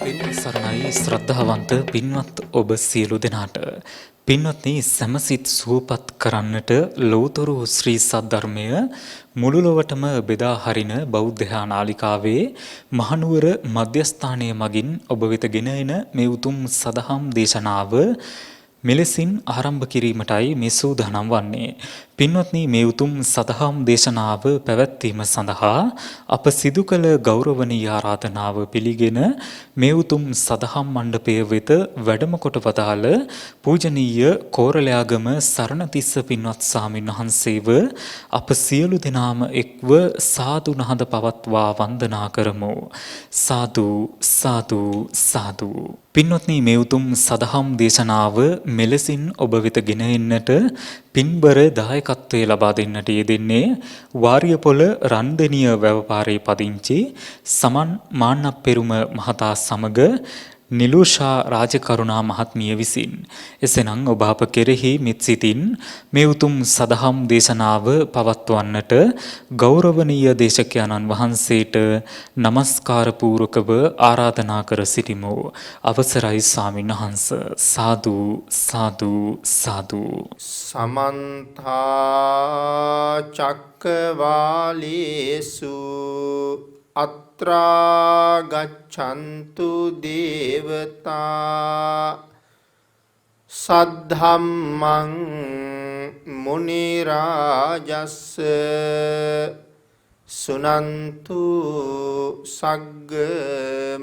සරණයි ශ්‍රද්ධාවන්ත පින්වත් ඔබ සියලු දෙනාට පින්වත්නි සමසිත සුවපත් කරන්නට ලෞතර ශ්‍රී සද්ධර්මය මුළු ලොවටම බෙදා හරින බෞද්ධ නාලිකාවේ මහනුවර මධ්‍යස්ථානයේ මගින් ඔබ වෙත ගෙන එන මේ උතුම් සදහම් දේශනාව මෙලෙසින් ආරම්භ කිරීමටයි මේ සූදානම් වන්නේ. පින්වත්නි මේ උතුම් සදහම් දේශනාව පැවැත්වීම සඳහා අප සිදු කළ ගෞරවනීය ආරාධනාව පිළිගෙන මේ උතුම් සදහම් මණ්ඩපය වෙත වැඩම කොට වදාළ පූජනීය කෝරළයාගම සරණතිස්ස පින්වත් ස්වාමීන් වහන්සේව අප සියලු දෙනාම එක්ව සාදු නහඳ පවත්වා වන්දනා කරමු. සාදු සාදු සාදු. පින්වත්නි මේ උතුම් සදහම් දේශනාව මෙලෙසින් ඔබ වෙත ගෙන එන්නට පින්බර දායකත්වයේ ලබා දෙන්නට යෙදෙන්නේ වාරියපොළ රන්දෙනිය වැවපාරේ පදිංචි සමන් මාන්නප්පෙරුම මහතා සමග නිලූෂා රාජකරුණා මහත්මිය විසින්. එසේනම් ඔබ අප කෙරෙහි මෙත් සිතින් මේ උතුම් සදහම් දේශනාව පවත්වන්නට ගෞරවනීය දේශකයන්න් වහන්සේට নমස්කාර පූර්වකව ආරාධනා කර සිටිමු. අවසරයි ස්වාමීන් වහන්ස. සාදු සාදු සාදු. සමන්ත චක්කවාලේසු අත්‍රා ගච්ඡන්තු දේවතා සද්ධම්මං මුනි රාජස්ස සුනන්තු සග්ග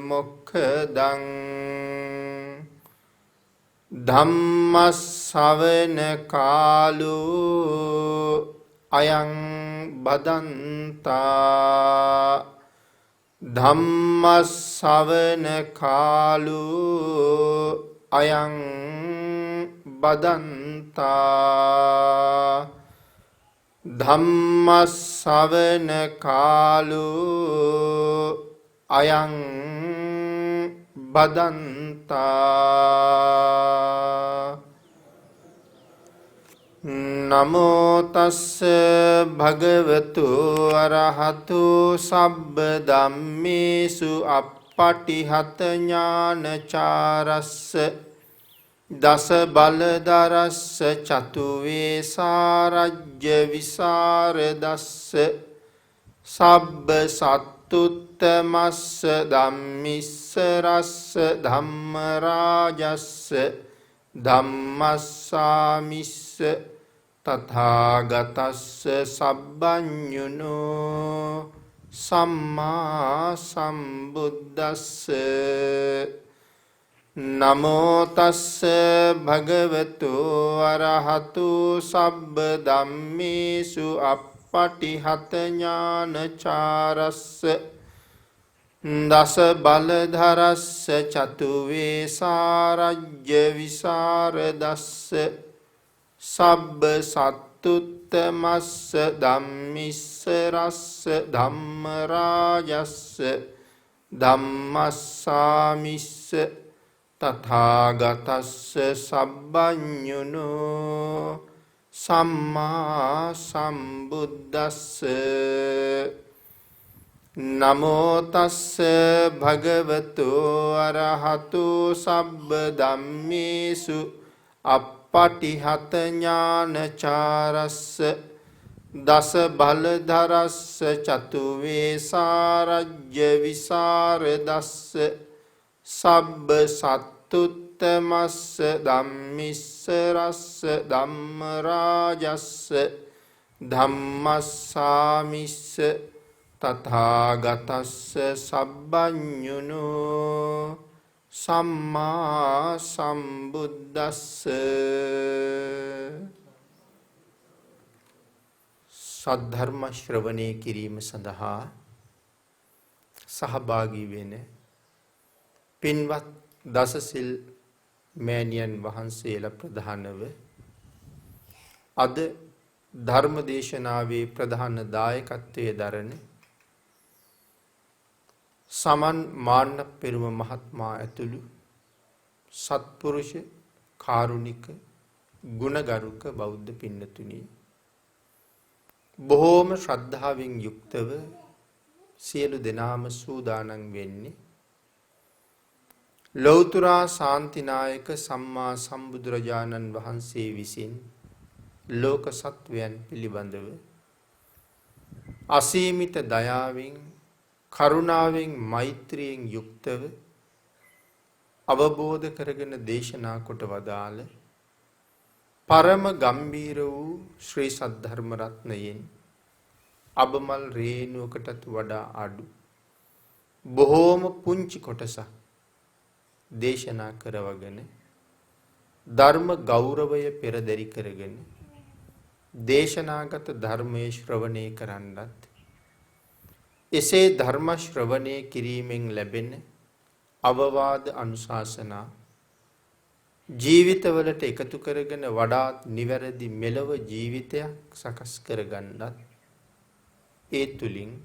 මොක්ඛදං ධම්මස්සවන කාලෝ අයං බදන්තා ධම්මස්සවන කාලෝ අයං බදන්තා ධම්මස්සවන කාලෝ අයං බදන්තා. නමෝ තස්ස භගවතු අරහතු සබ්බ ධම්මේසු අප්පටිහත ඥානචාරස්ස දස බලදරස්ස චතු වේසාරජ්‍ය විසරදස්ස සබ්බ සත්තුත්තමස්ස ධම්මිස්සරස්ස ධම්ම රාජස්ස ධම්මස්සාමිස්ස තථාගතස්ස සබ්බඤුනෝ සම්මා සම්බුද්දස්ස. නමෝ තස්ස භගවතු අරහතු සබ්බ ධම්මේසු අප්පටිහත ඥානචාරස්ස දස බලධරස්ස චතු වේසාරජ්‍ය විසරදස්ස සබ්බ සත්තුත්තමස්ස ධම්මිස්සරස්ස ධම්ම රාජස්ස ධම්මස්සාමිස්ස තථාගතස්ස සබ්බඤුනෝ සම්මා සම්බුද්දස්ස. නමෝ තස්ස භගවතු අරහතු සබ්බ ධම්මේසු අප්පටිහත ඥානචාරස්ස දස බලධරස්ස චතු වේසාරජ්‍ය විසරදස්ස සබ්බ සත්තුත්තමස්ස ධම්මිස්සරස්ස ධම්ම රාජස්ස ධම්මස්සාමිස්ස තථාගතස්ස සබ්බඤුනෝ සම්මා සම්බුද්දස්ස. සද්ධර්ම ශ්‍රවණය කිරීම සඳහා සහභාගී වෙන පින්වත් දසසිල් මෑණියන් වහන්සේලා ප්‍රධානව අද ධර්ම දේශනාවේ ප්‍රධාන දායකත්වයේ දරන සමන් මාන්නප්පෙරුම මහත්මයා ඇතුළු සත්පුරුෂ කාරුණික ගුණගරුක බෞද්ධ පින්නතුනි බොහෝම ශ්‍රද්ධාවෙන් යුක්තව සියලු දෙනාම සූදානම් වෙන්නේ ලෞතර ශාන්තිනායක සම්මා සම්බුදුරජාණන් වහන්සේ විසින් ලෝක සත්වයන් පිළිබඳව අසීමිත දයාවෙන් කරුණාවෙන් මෛත්‍රියෙන් යුක්තව අවබෝධ කරගෙන දේශනා කොට වදාළ පරම ගම්බීර වූ ශ්‍රී සද්ධර්ම රත්නයෙන් අබමල් රේණුවකටත් වඩා අඩු බොහෝම පුංචි කොටසක් දේශනා කරවගෙන ධර්ම ගෞරවය පෙරදරි කරගෙන දේශනාගත ධර්මයේ ශ්‍රවණය කරන්නත් එසේ ධර්ම ශ්‍රවණය කිරීමෙන් ලැබෙන අවවාද අනුශාසනා ජීවිතවලට එකතු කරගෙන වඩාත් නිවැරදි මෙලව ජීවිතයක් සකස් කරගන්නත් ඒ තුලින්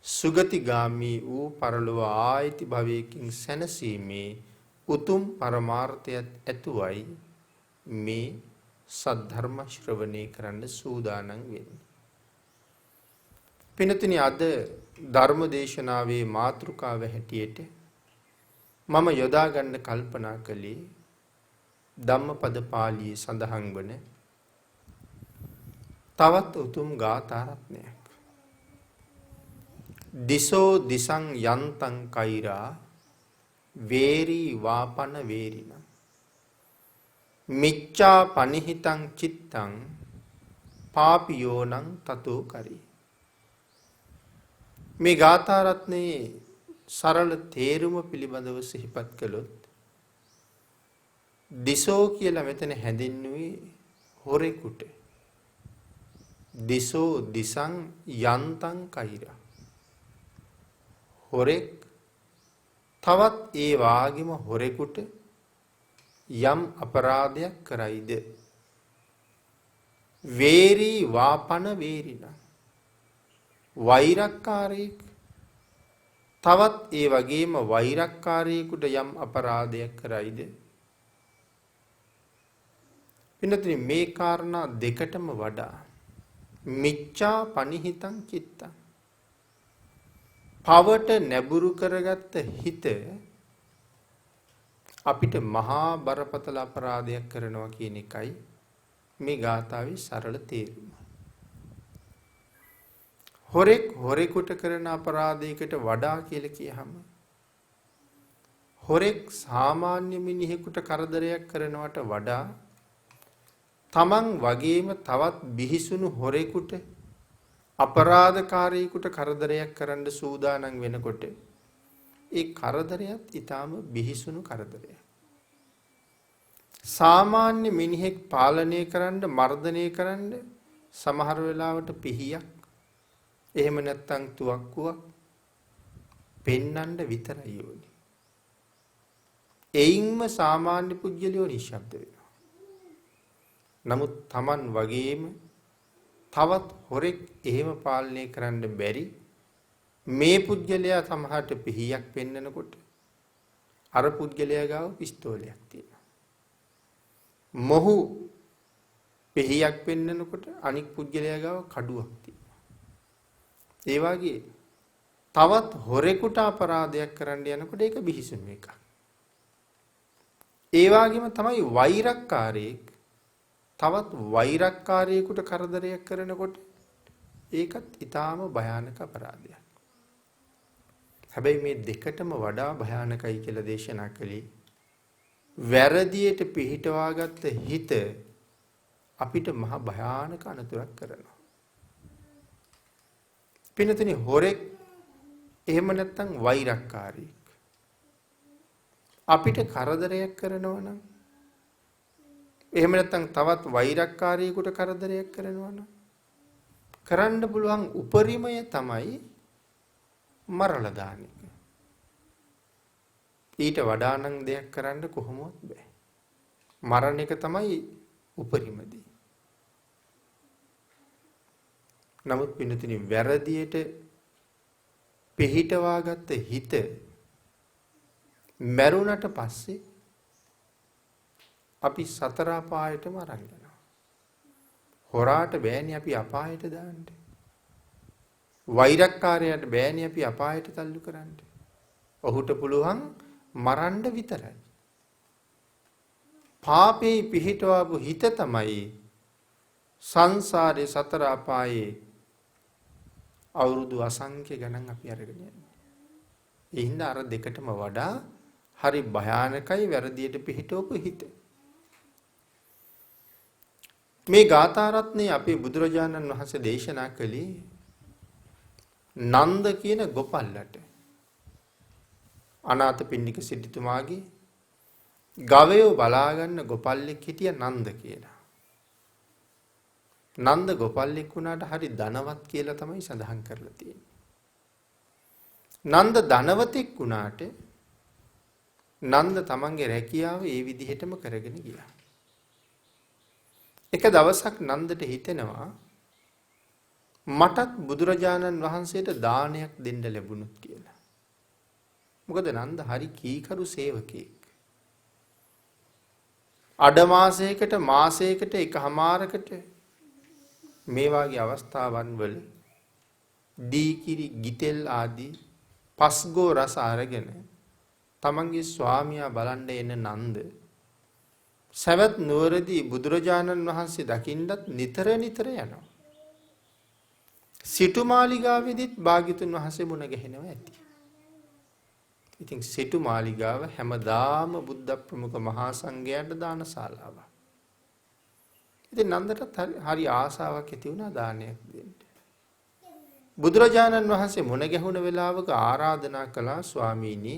සුගතිගාමී වූ පරලොව ආයති භවයකින් සැනසීමේ උතුම් පරමාර්ථයත් ඇතුවයි මේ සද්ධර්ම ශ්‍රවණය කරන්න සූදානම් වෙන්නේ. පින්තුනි අද ධර්ම දේශනාවේ මාතෘකාව හැටියට මම යොදා ගන්න කල්පනා කළේ ධම්මපද පාළියේ සඳහන් වන තවත් උතුම් ගාථා රත්නයක්. දිසෝ දිසං යන්තං කෛරා වේරි වාපන වේරින මිච්ඡා පනිහිතං චිත්තං පාපියෝනං තතෝ කරි. මේ ගාථා රත්නයේ සරල තේරුම පිළිබඳව සිහිපත් කළොත් දිසෝ කියලා මෙතන හැඳින්වුවේ හොරෙකුට. දිසෝ දිසං යන්තං කෛරා හොරෙක් තවත් ඒ වාගේම හොරෙකුට යම් අපරාධයක් කරයිද වේරි වාපන වේරින වෛරක්කාරයෙක් තවත් ඒ වගේම වෛරක්කාරයෙකුට යම් අපරාධයක් කරයිද පින්නතුනි මේ කාරණා දෙකටම වඩා මිච්ඡා පනිහිතං චිත්තං පවට නැඹුරු කරගත්ත හිත අපිට මහා බරපතල අපරාධයක් කරනවා කියන එකයි මේ ගාථාවේ සරල තේරුම. හොරෙක් හොරෙකුට කරන අපරාධයකට වඩා කියලා කියහම හොරෙක් සාමාන්‍ය මිනිහෙකුට කරදරයක් කරනවට වඩා තමන් වගේම තවත් බිහිසුණු හොරෙකුට අපරාධකාරයෙකුට කරදරයක් කරන්න සූදානම් වෙනකොට ඒ කරදරයත් ඊටාම බිහිසුණු කරදරයක්. සාමාන්‍ය මිනිහෙක් පාලනය කරන්න මර්ධනය කරන්න සමහර වෙලාවට පිහියක් එහෙම නැත්නම් තුවක්කුවක් පෙන්නන්න විතරයි ඕනේ. එයින්ම සාමාන්‍ය පුජ්‍යලියෝ නිශ්ශබ්ද වෙනවා. නමුත් Taman වගේම තවත් හොරෙක් එහෙම පාලනය කරන්න බැරි මේ පුජ්‍යලයා සමහරට පිහියක් පෙන්නනකොට අර පුජ්‍යලයා ගාව පිස්තෝලයක් තියෙනවා. මොහු පිහියක් පෙන්නනකොට අනික් පුජ්‍යලයා ගාව කඩුවක් තියෙනවා. ඒ වගේ තවත් හොරෙකුට අපරාධයක් කරන්න යනකොට ඒක බිහිසුණු එකක්. ඒ වගේම තමයි වෛරක්කාරයෙක් තවත් වෛරක්කාරයෙකුට කරදරයක් කරනකොට ඒකත් ඊටාම භයානක අපරාධයක්. හැබැයි මේ දෙකටම වඩා භයානකයි කියලා දේශනා කළේ වැරදියට පිහිටවාගත්ත හිත අපිට මහ භයානක අනතුරක් කරනවා. පින්නතුනි හොරෙක් එහෙම නැත්නම් වෛරක්කාරයෙක් අපිට කරදරයක් කරනවා නම් එහෙම නැත්නම් තවත් වෛරක්කාරයෙකුට කරදරයක් කරනවා නම් කරන්න පුළුවන් උපරිමය තමයි මරලා දාන එක. ඊට වඩා නම් දෙයක් කරන්න කොහොමවත් බෑ. මරණ එක තමයි උපරිම දේ. නමුත් පින්නතුනි වැරදියට පිහිටවාගත්ත හිත මරුණට පස්සේ අපි සතර අපායටම අරන් යනවා. හොරාට බෑනේ අපි අපායට දාන්න. වෛරක්කාරයාට බෑනේ අපි අපායට තල්ලු කරන්න. ඔහුට පුළුවන් මරන්න විතරයි. පාපේ පිහිටවපු හිත තමයි සංසාරේ සතර අපායේ අවුරුදු අසංඛ්‍ය ගණන් අපි අරගෙන යන්නේ. ඒ හින්දා අර දෙකටම වඩා හරි භයානකයි වැරදියට පිහිටවපු හිත. මේ ගාථා රත්නේ අපේ බුදුරජාණන් වහන්සේ දේශනා කළේ නන්ද කියන ගොපල්ලට. අනාථපිණ්ඩික සිටුතුමාගේ ගවයෝ බලාගන්න ගොපල්ලෙක් හිටිය නන්ද කියලා. නන්ද ගොපල්ලෙක් වුණාට හරි ධනවත් කියලා තමයි සඳහන් කරලා තියෙන්නේ. නන්ද ධනවතෙක් වුණාට නන්ද තමන්ගේ රැකියාව ඒ විදිහටම කරගෙන ගියා. එක දවසක් නන්දට හිතෙනවා මටත් බුදුරජාණන් වහන්සේට දානයක් දෙන්න ලැබුණොත් කියලා. මොකද නන්ද හරි කීකරු සේවකයෙක්. අඩ මාසයකට මාසයකට එකමාරකට මේ වගේ අවස්ථාවන් වල දීකිරි ගිතෙල් ආදී පස්ගෝ රස අරගෙන තමන්ගේ ස්වාමියා බලන්න එන නන්ද සවැත් නුවරදී බුදුරජාණන් වහන්සේ දකින්නත් නිතර යනවා. සිටුමාලිගාවේදීත් භාග්‍යතුන් වහන්සේ මුණ ගැහෙනවා ඇති. ඉතින් සිටුමාලිගාව හැමදාම බුද්ධ ප්‍රමුඛ මහා සංඝයාට දානශාලාවක්. ඉතින් නන්දටත් හරි ආසාවක් ඇති වුණා දානයක් දෙන්න. බුදුරජාණන් වහන්සේ මුණ ගැහුණ වෙලාවක ආරාධනා කළා ස්වාමීනි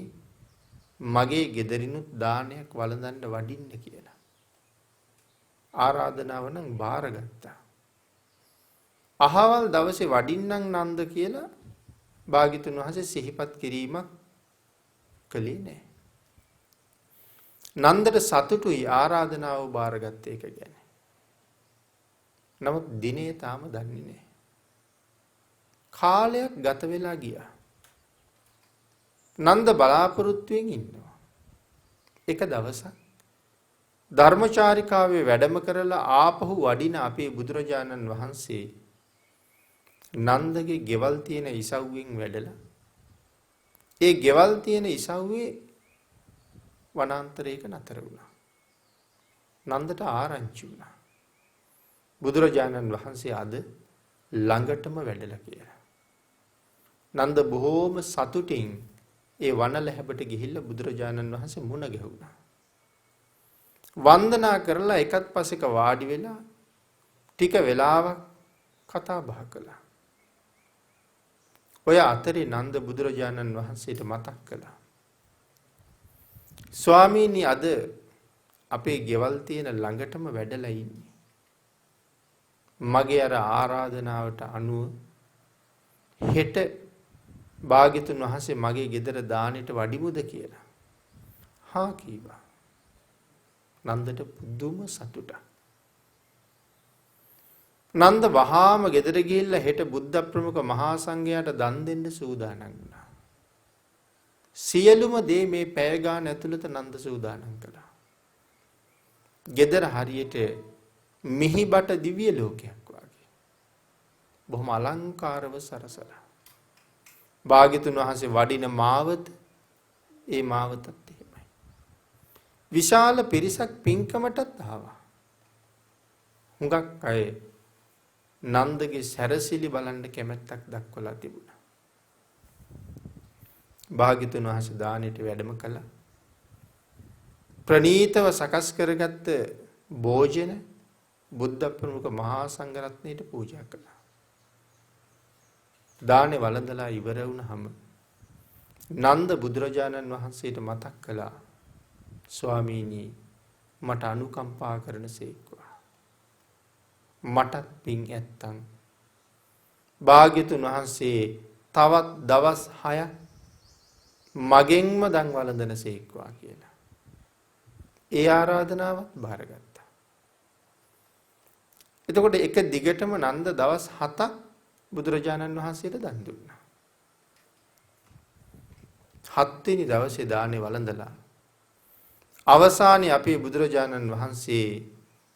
මගේ ගෙදරිනුත් දානයක් වළඳන්න වඩින්න කියලා. ආරාධනාව නම් බාරගත්තා. අහවල් දවසේ වඩින්නම් නන්ද කියලා භාග්‍යතුන් වහන්සේ සිහිපත් කිරීමක් කළේ නැහැ. නන්දට සතුටුයි ආරාධනාව බාරගත්ත එක ගැන. නමුත් දිනේ තාම දන්නේ නැහැ. කාලයක් ගත වෙලා ගියා. නන්ද බලාපොරොත්තුෙන් ඉන්නවා. එක දවසක් ධර්මචාරිකාවේ වැඩම කරලා ආපහු වඩින අපේ බුදුරජාණන් වහන්සේ නන්දගේ ගෙවල් තියෙන ඉසව්වෙන් වැඩලා ඒ ගෙවල් තියෙන ඉසව්වේ වනාන්තරයක නතර වුණා. නන්දට ආරංචි වුණා. බුදුරජාණන් වහන්සේ අද ළඟටම වැඩලා කියලා. නන්ද බොහෝම සතුටින් ඒ වනලැහැබට ගිහිල්ලා බුදුරජාණන් වහන්සේ මුණ ගැහුණා. වන්දනා කරලා එකත් පසෙක වාඩි වෙලා ටික වෙලාවක් කතා බහ කළා. ඔය අතරේ නන්ද බුදුරජාණන් වහන්සේට මතක් කළා. ස්වාමීනි අද අපේ ගෙවල් තියෙන ළඟටම වැඩලා ඉන්නේ. මගේ අර ආරාධනාවට අනුව හෙට භාග්‍යතුන් වහන්සේ මගේ ගෙදර දානෙට වඩිමුද කියලා. හා කීවා. නන්දට පුදුම සතුටක්. නන්ද වහාම ගෙදර ගිහිල්ලා හෙට බුද්ධ ප්‍රමුඛ මහා සංඝයාට දන් දෙන්න සූදානම් වුණා. සියලුම දේ මේ පැය ගාන ඇතුළත නන්ද සූදානම් කළා. ගෙදර හරියට මිහිබට දිව්‍ය ලෝකයක් වගේ. බොහොම අලංකාරව සරසලා. භාග්‍යතුන් වහන්සේ වඩින මාවත ඒ මාවතත් එහෙමයි. විශාල පිරිසක් පින්කමටත් ආවා. හුඟක් අය නන්දගේ සැරසිලි බලන්න කැමැත්තක් දක්වලා තිබුණා. භාග්‍යතුන් වහන්සේ දානෙට වැඩම කළා. ප්‍රණීතව සකස් කරගත්ත භෝජන බුද්ධ ප්‍රමුඛ මහා සංඝරත්නයට පූජා කළා. දානේ වළඳලා ඉවර වුණාම නන්ද බුදුරජාණන් වහන්සේට මතක් කළා ස්වාමීනි මට අනුකම්පා කරනසේක්වා. මටත් පින් ඇත්තම් භාග්‍යතුන් වහන්සේ තවත් දවස් 6ක් මගෙන්ම දන් වළඳනසේක්වා කියලා. ඒ ආරාධනාවත් බාරගත්තා. එතකොට එක දිගටම නන්ද දවස් 7ක් බුදුරජාණන් වහන්සේට දන් දුන්නා. 7 වෙනි දවසේ දානේ වළඳලා අවසානයේ අපේ බුදුරජාණන් වහන්සේ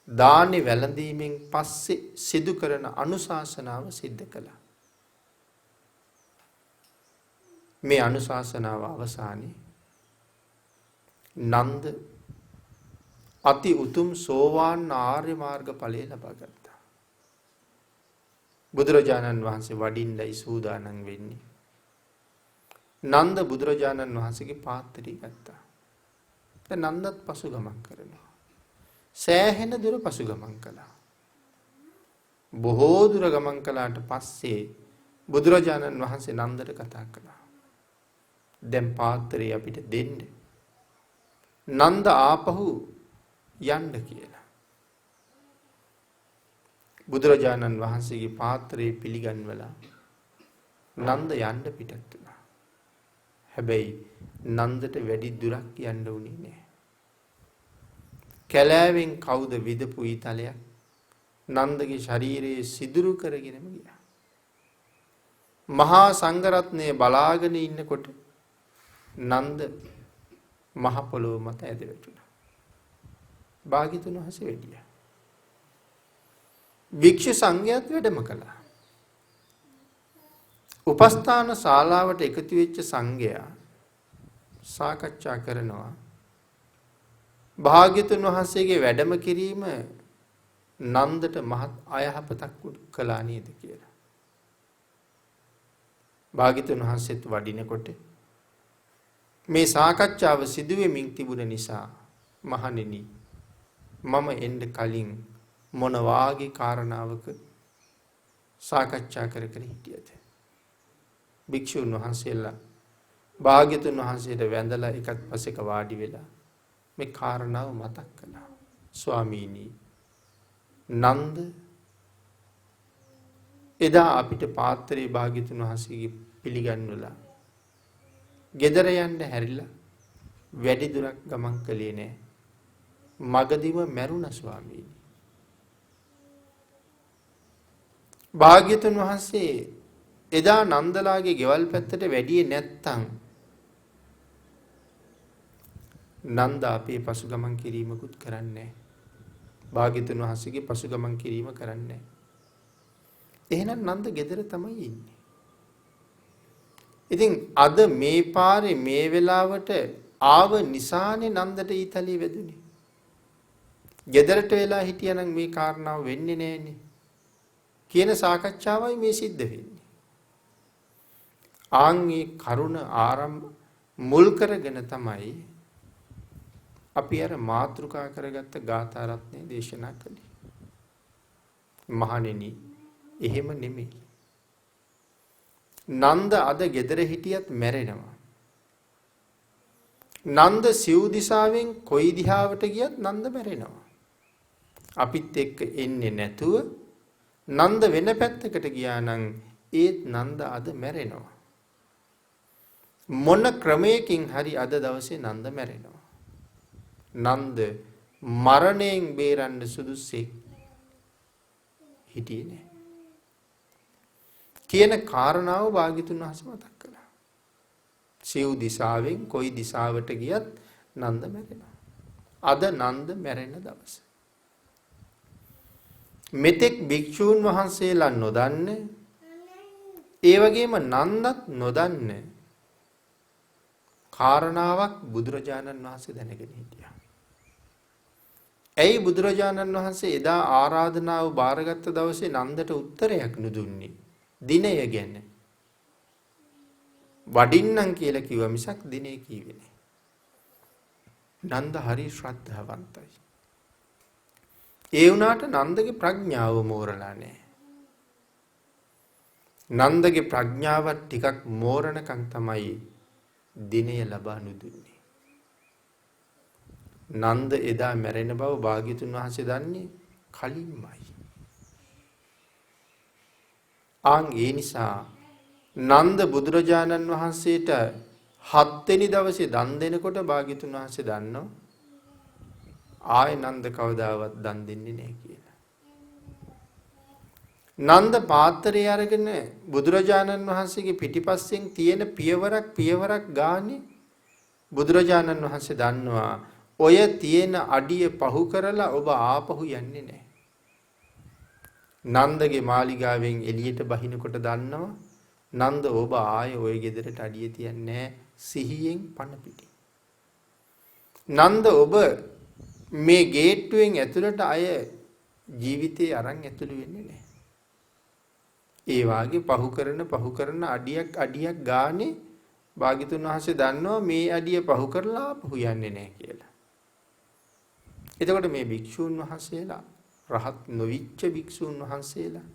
දානේ වැළඳීමෙන් පස්සේ සිදු කරන අනුශාසනාව සිද්ධ කළා. මේ අනුශාසනාව අවසානයේ නන්ද අති උතුම් සෝවාන් ආර්ය මාර්ග ඵලය ලබා ගත්තා. බුදුරජාණන් වහන්සේ වඩින්නයි සූදානම් වෙන්නේ. නන්ද බුදුරජාණන් වහන්සේගේ පාත්‍රය ගත්තා. දැන් නන්දත් පසු ගමන් කරනවා. සෑහෙන දුර පසු ගමන් කළා. බොහෝ දුර ගමන් කළාට පස්සේ බුදුරජාණන් වහන්සේ නන්දට කතා කළා. දැන් පාත්‍රය අපිට දෙන්න. නන්ද ආපහු යන්න කියලා. බුදුරජාණන් වහන්සේගේ පාත්‍රය පිළිගන්වලා නන්ද යන්න පිටත් වුණා. හැබැයි නන්දට වැඩි දුරක් යන්න උනේ නෑ. කැලෑවෙන් කවුද විදපු ඊතලයක් නන්දගේ ශරීරයේ සිදුරු කරගෙනම ගියා. මහා සංඝරත්නය බලාගෙන ඉන්නකොට නන්ද මහ පොළොව මත ඇද වැටුණා. භාග්‍යතුන් වහන්සේ වැඩියා. භික්ෂු සංඝයාත් වැඩම කළා. උපස්ථාන ශාලාවට එකතු වෙච්ච සංඝයා සාකච්ඡා කරනවා භාග්‍යතුන් වහන්සේගේ වැඩම කිරීම නන්දට මහත් අයහපතක් කළා නේද කියලා. භාග්‍යතුන් වහන්සේත් වඩිනකොට මේ සාකච්ඡාව සිදු වෙමින් තිබුණ නිසා මහණෙනි මම එන්න කලින් මොන වාගේ කාරණාවක සාකච්ඡා කර හිටියද? භික්ෂුන් වහන්සේලා භාග්‍යතුන් වහන්සේට වැඳලා එකත් පසෙක වාඩි වෙලා මේ කාරණාව මතක් කළා. ස්වාමීනි නන්ද එදා අපිට පාත්‍රයේ භාග්‍යතුන් වහන්සේගේ පිළිගන්වලා ගෙදර යන්න හැරිලා වැඩි දුරක් ගමන් කළේ නෑ. මගදීම මැරුණා ස්වාමීනි. භාග්‍යතුන් වහන්සේ එදා නන්දලාගේ ගෙවල් පැත්තට වැඩියේ නැත්තම් නන්ද අපේ පසුගමන් කිරීමකුත් කරන්නේ නැහැ. භාග්‍යතුන් වහන්සේගේ පසුගමන් කිරීම කරන්නේ නැහැ. එහෙනම් නන්ද ගෙදර තමයි ඉන්නේ. ඉතින් අද මේ පාරේ මේ වෙලාවට ආව නිසානේ නන්දට ඊතලිය වැදුනේ. ගෙදරට වෙලා හිටියනම් මේ කාරණාව වෙන්නේ නැහනේ කියන සාකච්ඡාවයි මේ සිද්ධ වෙන්නේ. ආන්ගේ කරුණ ආරම්භ මුල් කරගෙන තමයි අපි අර මාතෘකා කරගත්ත ගාථා රත්නය දේශනා කළේ. මහණෙනි එහෙම නෙමෙයි. නන්ද අද ගෙදර හිටියත් මැරෙනවා. නන්ද සිව් දිසාවෙන් කොයි දිහාවට ගියත් නන්ද මැරෙනවා. අපිත් එක්ක එන්නේ නැතුව නන්ද වෙන පැත්තකට ගියා නම් ඒත් නන්ද අද මැරෙනවා. මොන ක්‍රමයකින් හරි අද දවසේ නන්ද මැරෙනවා. නන්ද මරණයෙන් බේරන්න සුදුස්සෙක් හිටියේ නෑ කියන කාරණාව භාග්‍යතුන් වහන්සේ මතක් කළා. සිව් දිසාවෙන් කොයි දිසාවට ගියත් නන්ද මැරෙනවා. අද නන්ද මැරෙන දවස. මෙතෙක් භික්ෂූන් වහන්සේලා නොදන්න ඒ වගේම නන්දත් නොදන්න කාරණාවක් බුදුරජාණන් වහන්සේ දැනගෙන හිටියා. ඇයි බුදුරජාණන් වහන්සේ එදා ආරාධනාව බාරගත්ත දවසේ නන්දට උත්තරයක් නුදුන්නේ? දිනය ගැන. වඩින්නම් කියලා කිව්වා මිසක් දිනේ කිව්වේ නෑ. නන්ද හරි ශ්‍රද්ධාවන්තයි. ඒ වුණාට නන්දගේ ප්‍රඥාව මෝරලා නෑ. නන්දගේ ප්‍රඥාව ටිකක් මෝරණකම් තමයි දිනය ලබා නුදුන්නේ. නන්ද එදා මැරෙන බව භාග්‍යතුන් වහන්සේ දන්නේ කලින්මයි. ඒ නිසා නන්ද බුදුරජාණන් වහන්සේට 7 වෙනි දවසේ දන් දෙනකොට භාග්‍යතුන් වහන්සේ දන්නවා ආය නන්ද කවදාවත් දන් දෙන්නේ නැහැ කියලා. නන්ද පාත්‍රය අරගෙන බුදුරජාණන් වහන්සේගේ පිටිපස්සෙන් තියෙන පියවරක් ගානේ බුදුරජාණන් වහන්සේ දන්නවා ඔය තියෙන අඩිය පහු කරලා ඔබ ආපහු යන්නේ නැහැ. නන්දගේ මාලිගාවෙන් එළියට බහිනකොට දන්නවා නන්ද ඔබ ආයේ ওই ගෙදරට අඩිය තියන්නේ නැහැ සිහියෙන් පණ පිටි. නන්ද ඔබ මේ ගේට්ටුවෙන් ඇතුළට අය ජීවිතේ අරන් ඇතුළු වෙන්නේ නැහැ. ඒ වාගේ පහු කරන අඩියක් ගානේ භාග්‍යතුන් වහන්සේ දන්නවා මේ අඩිය පහු කරලා ආපහු යන්නේ නැහැ කියලා. එතකොට මේ භික්ෂූන් වහන්සේලා රහත් නොවිච්ච භික්ෂූන් වහන්සේලා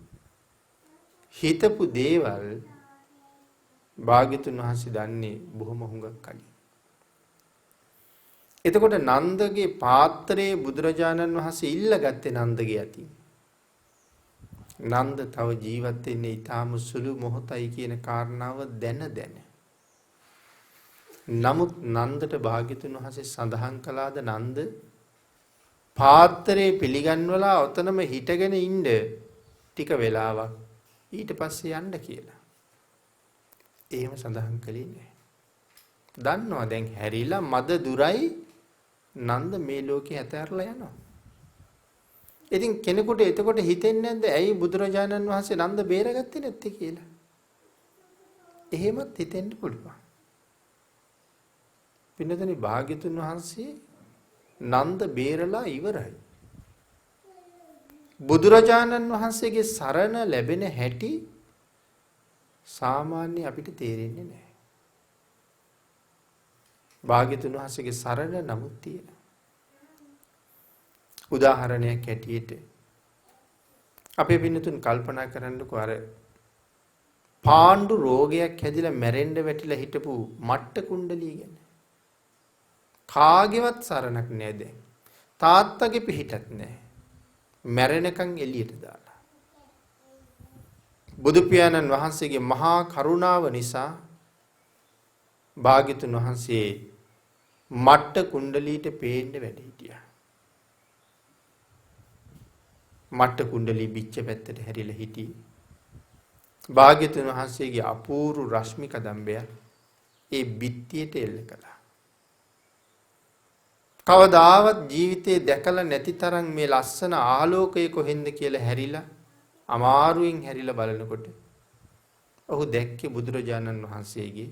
හිතපු දේවල් භාග්‍යතුන් වහන්සේ දන්නේ බොහොම හුඟක් කලින්. එතකොට නන්දගේ පාත්‍රයේ බුදුරජාණන් වහන්සේ ඉල්ලගත්තේ නන්දගේ අතින්. නන්ද තව ජීවත් වෙන්නේ ඊටාම සුළු මොහොතයි කියන කාරණාව දැන. නමුත් නන්දට භාග්‍යතුන් වහන්සේ සඳහන් කළාද නන්ද පාත්‍රයේ පිළිගන්වලා ඔතනම හිටගෙන ඉන්න ටික වෙලාවක් ඊට පස්සේ යන්න කියලා. එහෙම සඳහන් කළේ නැහැ. දන්නවා දැන් හැරිලා මද දුරයි නන්ද මේ ලෝකේ හැතැරලා යනවා. ඉතින් කෙනෙකුට එතකොට හිතෙන්නේ නැද්ද ඇයි බුදුරජාණන් වහන්සේ නන්ද බේරගත්තේ නැත්තේ කියලා? එහෙමත් හිතෙන්න පුළුවන්. පින්නතනි භාග්‍යතුන් වහන්සේ නන්ද බේරලා ඉවරයි. බුදුරජාණන් වහන්සේගේ සරණ ලැබෙන හැටි සාමාන්‍ය අපිට තේරෙන්නේ නැහැ. භාග්‍යතුන් වහන්සේගේ සරණ නමුත් තියෙනවා. උදාහරණයක් ඇටියට අපේ පින්නතුන් කල්පනා කරන්නකෝ අර පාණ්ඩු රෝගයක් හැදිලා මැරෙන්න වැටිලා හිටපු මට්ට කුණ්ඩලිය ගැන. කාගේවත් සරණක් නෑ දැන්. තාත්තගේ පිහිටක් නෑ. මැරෙනකන් එළියට දාලා. බුදු පියාණන් වහන්සේගේ මහා කරුණාව නිසා භාග්‍යතුන් වහන්සේ මට්ට කුණ්ඩලීට පේන්න වැඩ හිටියා. මට්ට කුණ්ඩලී පිච්ච පැත්තට හැරිලා හිටියේ. භාග්‍යතුන් වහන්සේගේ අපූර්ව රශ්මි කදම්බය ඒ බිත්තියට එල්ල කළා. කවදාවත් ජීවිතේ දැකලා නැති තරම් මේ ලස්සන ආලෝකය කොහෙන්ද කියලා හැරිලා අමාරුවෙන් හැරිලා බලනකොට ඔහු දැක්කේ බුදුරජාණන් වහන්සේගේ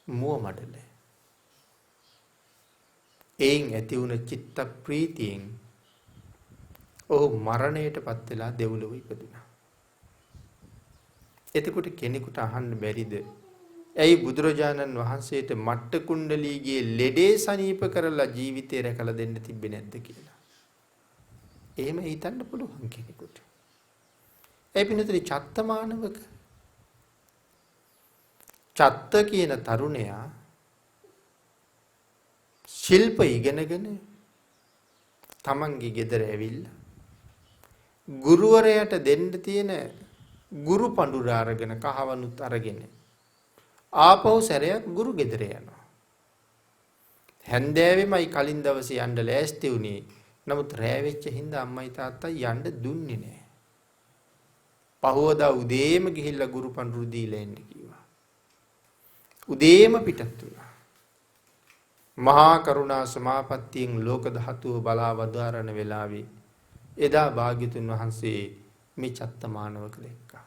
මුව මඩල. එයින් ඇති වුණ චිත්ත ප්‍රීතියෙන් ඔහු මරණයටපත් වෙලා දෙව්ලොව ඉපදුණා. එතකොට කෙනෙකුට අහන්න බැරිද? ඇයි බුදුරජාණන් වහන්සේට මට්ට කුණ්ඩලීගේ ලෙඩේ සනීප කරලා ජීවිතේ රැකලා දෙන්න තිබ්බේ නැද්ද කියලා? එහෙම හිතන්න පුළුවන් කෙනෙකුට. ඒ පින්නතරි චත්තමානවක චත්ත කියන තරුණයා ශිල්ප ඉගෙනගෙන තමන්ගේ ගෙදර ඇවිල්ලා ගුරුවරයාට දෙන්න තියෙන ගුරු පඬුර අරගෙන කහවණුත් අරගෙන ආපහු සැරයක් ගුරු ගෙදර යනවා. හැන්දෑවෙමයි කලින් දවසේ යන්න ලෑස්ති වුණේ. නමුත් රෑ වෙච්ච හින්දා අම්මයි තාත්තයි යන්න දුන්නේ නැහැ. පහවදා උදේම ගිහිල්ලා ගුරු පඬුරු දීලා එන්න කිව්වා. උදේම පිටත් වුණා. මහා කරුණා සමාපත්තියෙන් ලෝක ධාතුව බලා වදාරන වෙලාවේ එදා භාග්‍යතුන් වහන්සේ මේ චත්තමානවක දැක්කා.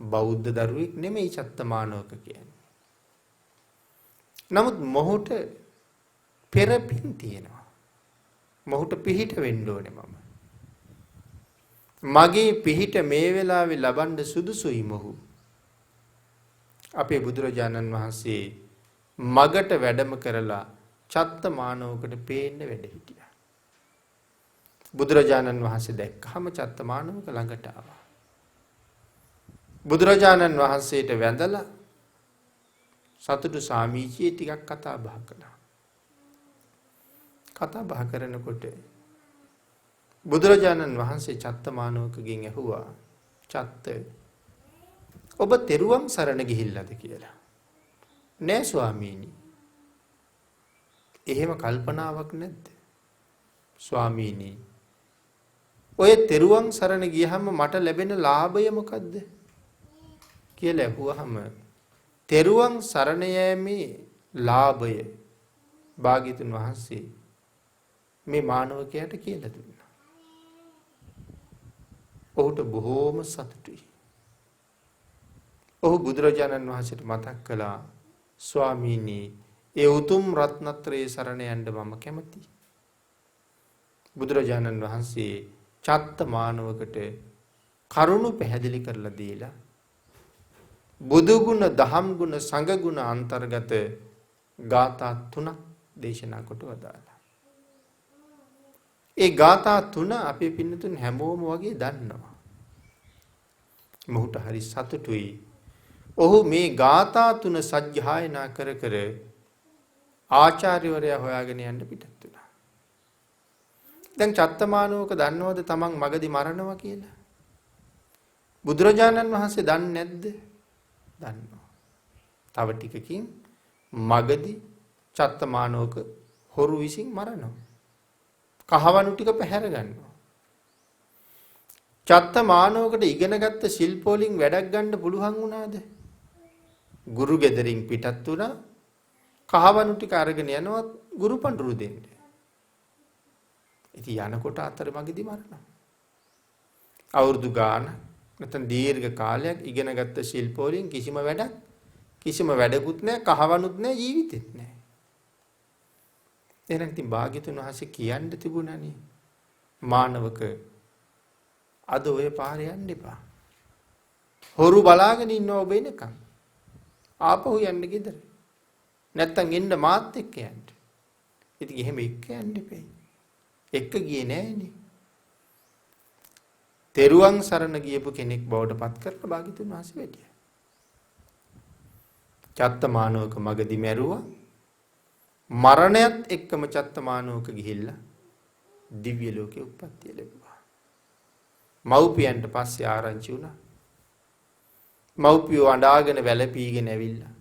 බෞද්ධ දරුවෙක් නෙමෙයි චත්තමානවක කියන්නේ. නමුත් මොහුට පෙරපින් තියෙනවා. මොහුට පිහිට වෙන්න ඕනේ මම. මගේ පිහිට මේ වෙලාවේ ලබන්න සුදුසුයි මොහු. අපේ බුදුරජාණන් වහන්සේ මගට වැඩම කරලා චත්තමානවකට පේන්න වැඩ හිටියා. බුදුරජාණන් වහන්සේ දැක්කහම චත්තමානවක ළඟට ආවා. බුදුරජාණන් වහන්සේට වැඳලා සතුටු සාමීචියේ ටිකක් කතා බහ කළා. කතා බහ කරනකොට බුදුරජාණන් වහන්සේ චත්තමානවකගෙන් ඇහුවා චත්ත ඔබ තෙරුවන් සරණ ගිහිල්ලාද කියලා. නෑ ස්වාමීනි. එහෙම කල්පනාවක් නැද්ද? ස්වාමීනි ඔය තෙරුවන් සරණ ගියහම මට ලැබෙන ලාභය මොකද්ද කියලා ඇහුවහම තෙරුවන් සරණ යෑමේ ලාභය භාග්‍යතුන් වහන්සේ මේ මානවකයාට කියලා දුන්නා. ඔහුට බොහෝම සතුටුයි. ඔහු බුදුරජාණන් වහන්සේට මතක් කළා ස්වාමීනි ඒ උතුම් රත්නත්‍රයේ සරණ යන්න මම කැමතියි. බුදුරජාණන් වහන්සේ චත්ත මානවකට කරුණු පැහැදිලි කරලා දීලා බුදු ගුණ, දහම් ගුණ, සංඝ ගුණ අන්තර්ගත ගාථා 3ක් දේශනා කොට වදාළා. ඒ ගාථා 3 අපේ පින්නතුන් හැමෝම වගේ දන්නවා. මොහුට හරි සතුටුයි. ඔහු මේ ගාථා 3 සජ්ජායනා කර කර ආචාර්යවරයා හොයාගෙන යන්න පිටත් වුණා. දැන් චත්තමානෝක දන්නවද තමන් මගදී මරනවා කියලා? බුදුරජාණන් වහන්සේ දන්නේ නැද්ද? දන්නවා. තව ටිකකින් මගදී චත්තමානෝක හොරු විසින් මරනවා. කහවණු ටික පැහැර ගන්නවා. චත්තමානෝකට ඉගෙනගත්ත ශිල්ප වලින් වැඩක් ගන්න පුළුවන් වුණාද? ගුරු ගෙදරින් පිටත් වුණා. කහවණු ටික අරගෙන යනවා ගුරු පඬුරු දෙන්න. ඉතින් යනකොට අතරමඟදී මරනවා. අවුරුදු ගාන නැත්නම් දීර්ඝ කාලයක් ඉගෙනගත්ත ශිල්ප වලින් කිසිම වැඩකුත් නැහැ, කහවණුත් නැහැ, ජීවිතෙත් නැහැ. එහෙනම් ඉතින් භාග්‍යතුන් වහන්සේ කියන්න තිබුණානේ මානවක අද ඔය පාරේ යන්න එපා. හොරු බලාගෙන ඉන්නව ඔබ එනකම්. ආපහු යන්න ගෙදර. නැත්තම් එන්න මාත් එක්ක යන්න. ඉතින් එහෙම එක්ක යන්න එපේ. එක්ක ගියේ නෑනේ. තෙරුවන් සරණ ගියපු කෙනෙක් බවට පත් කරලා භාග්‍යතුන් වහන්සේ වැඩියා. චත්තමානෝක මගදී මැරුවා. මරණයත් එක්කම චත්තමානෝක ගිහිල්ලා දිව්‍ය ලෝකේ උප්පත්තිය ලැබුවා. මව්පියන්ට පස්සේ ආරංචි වුණා. මව්පියෝ අඬාගෙන වැළපීගෙන ඇවිල්ලා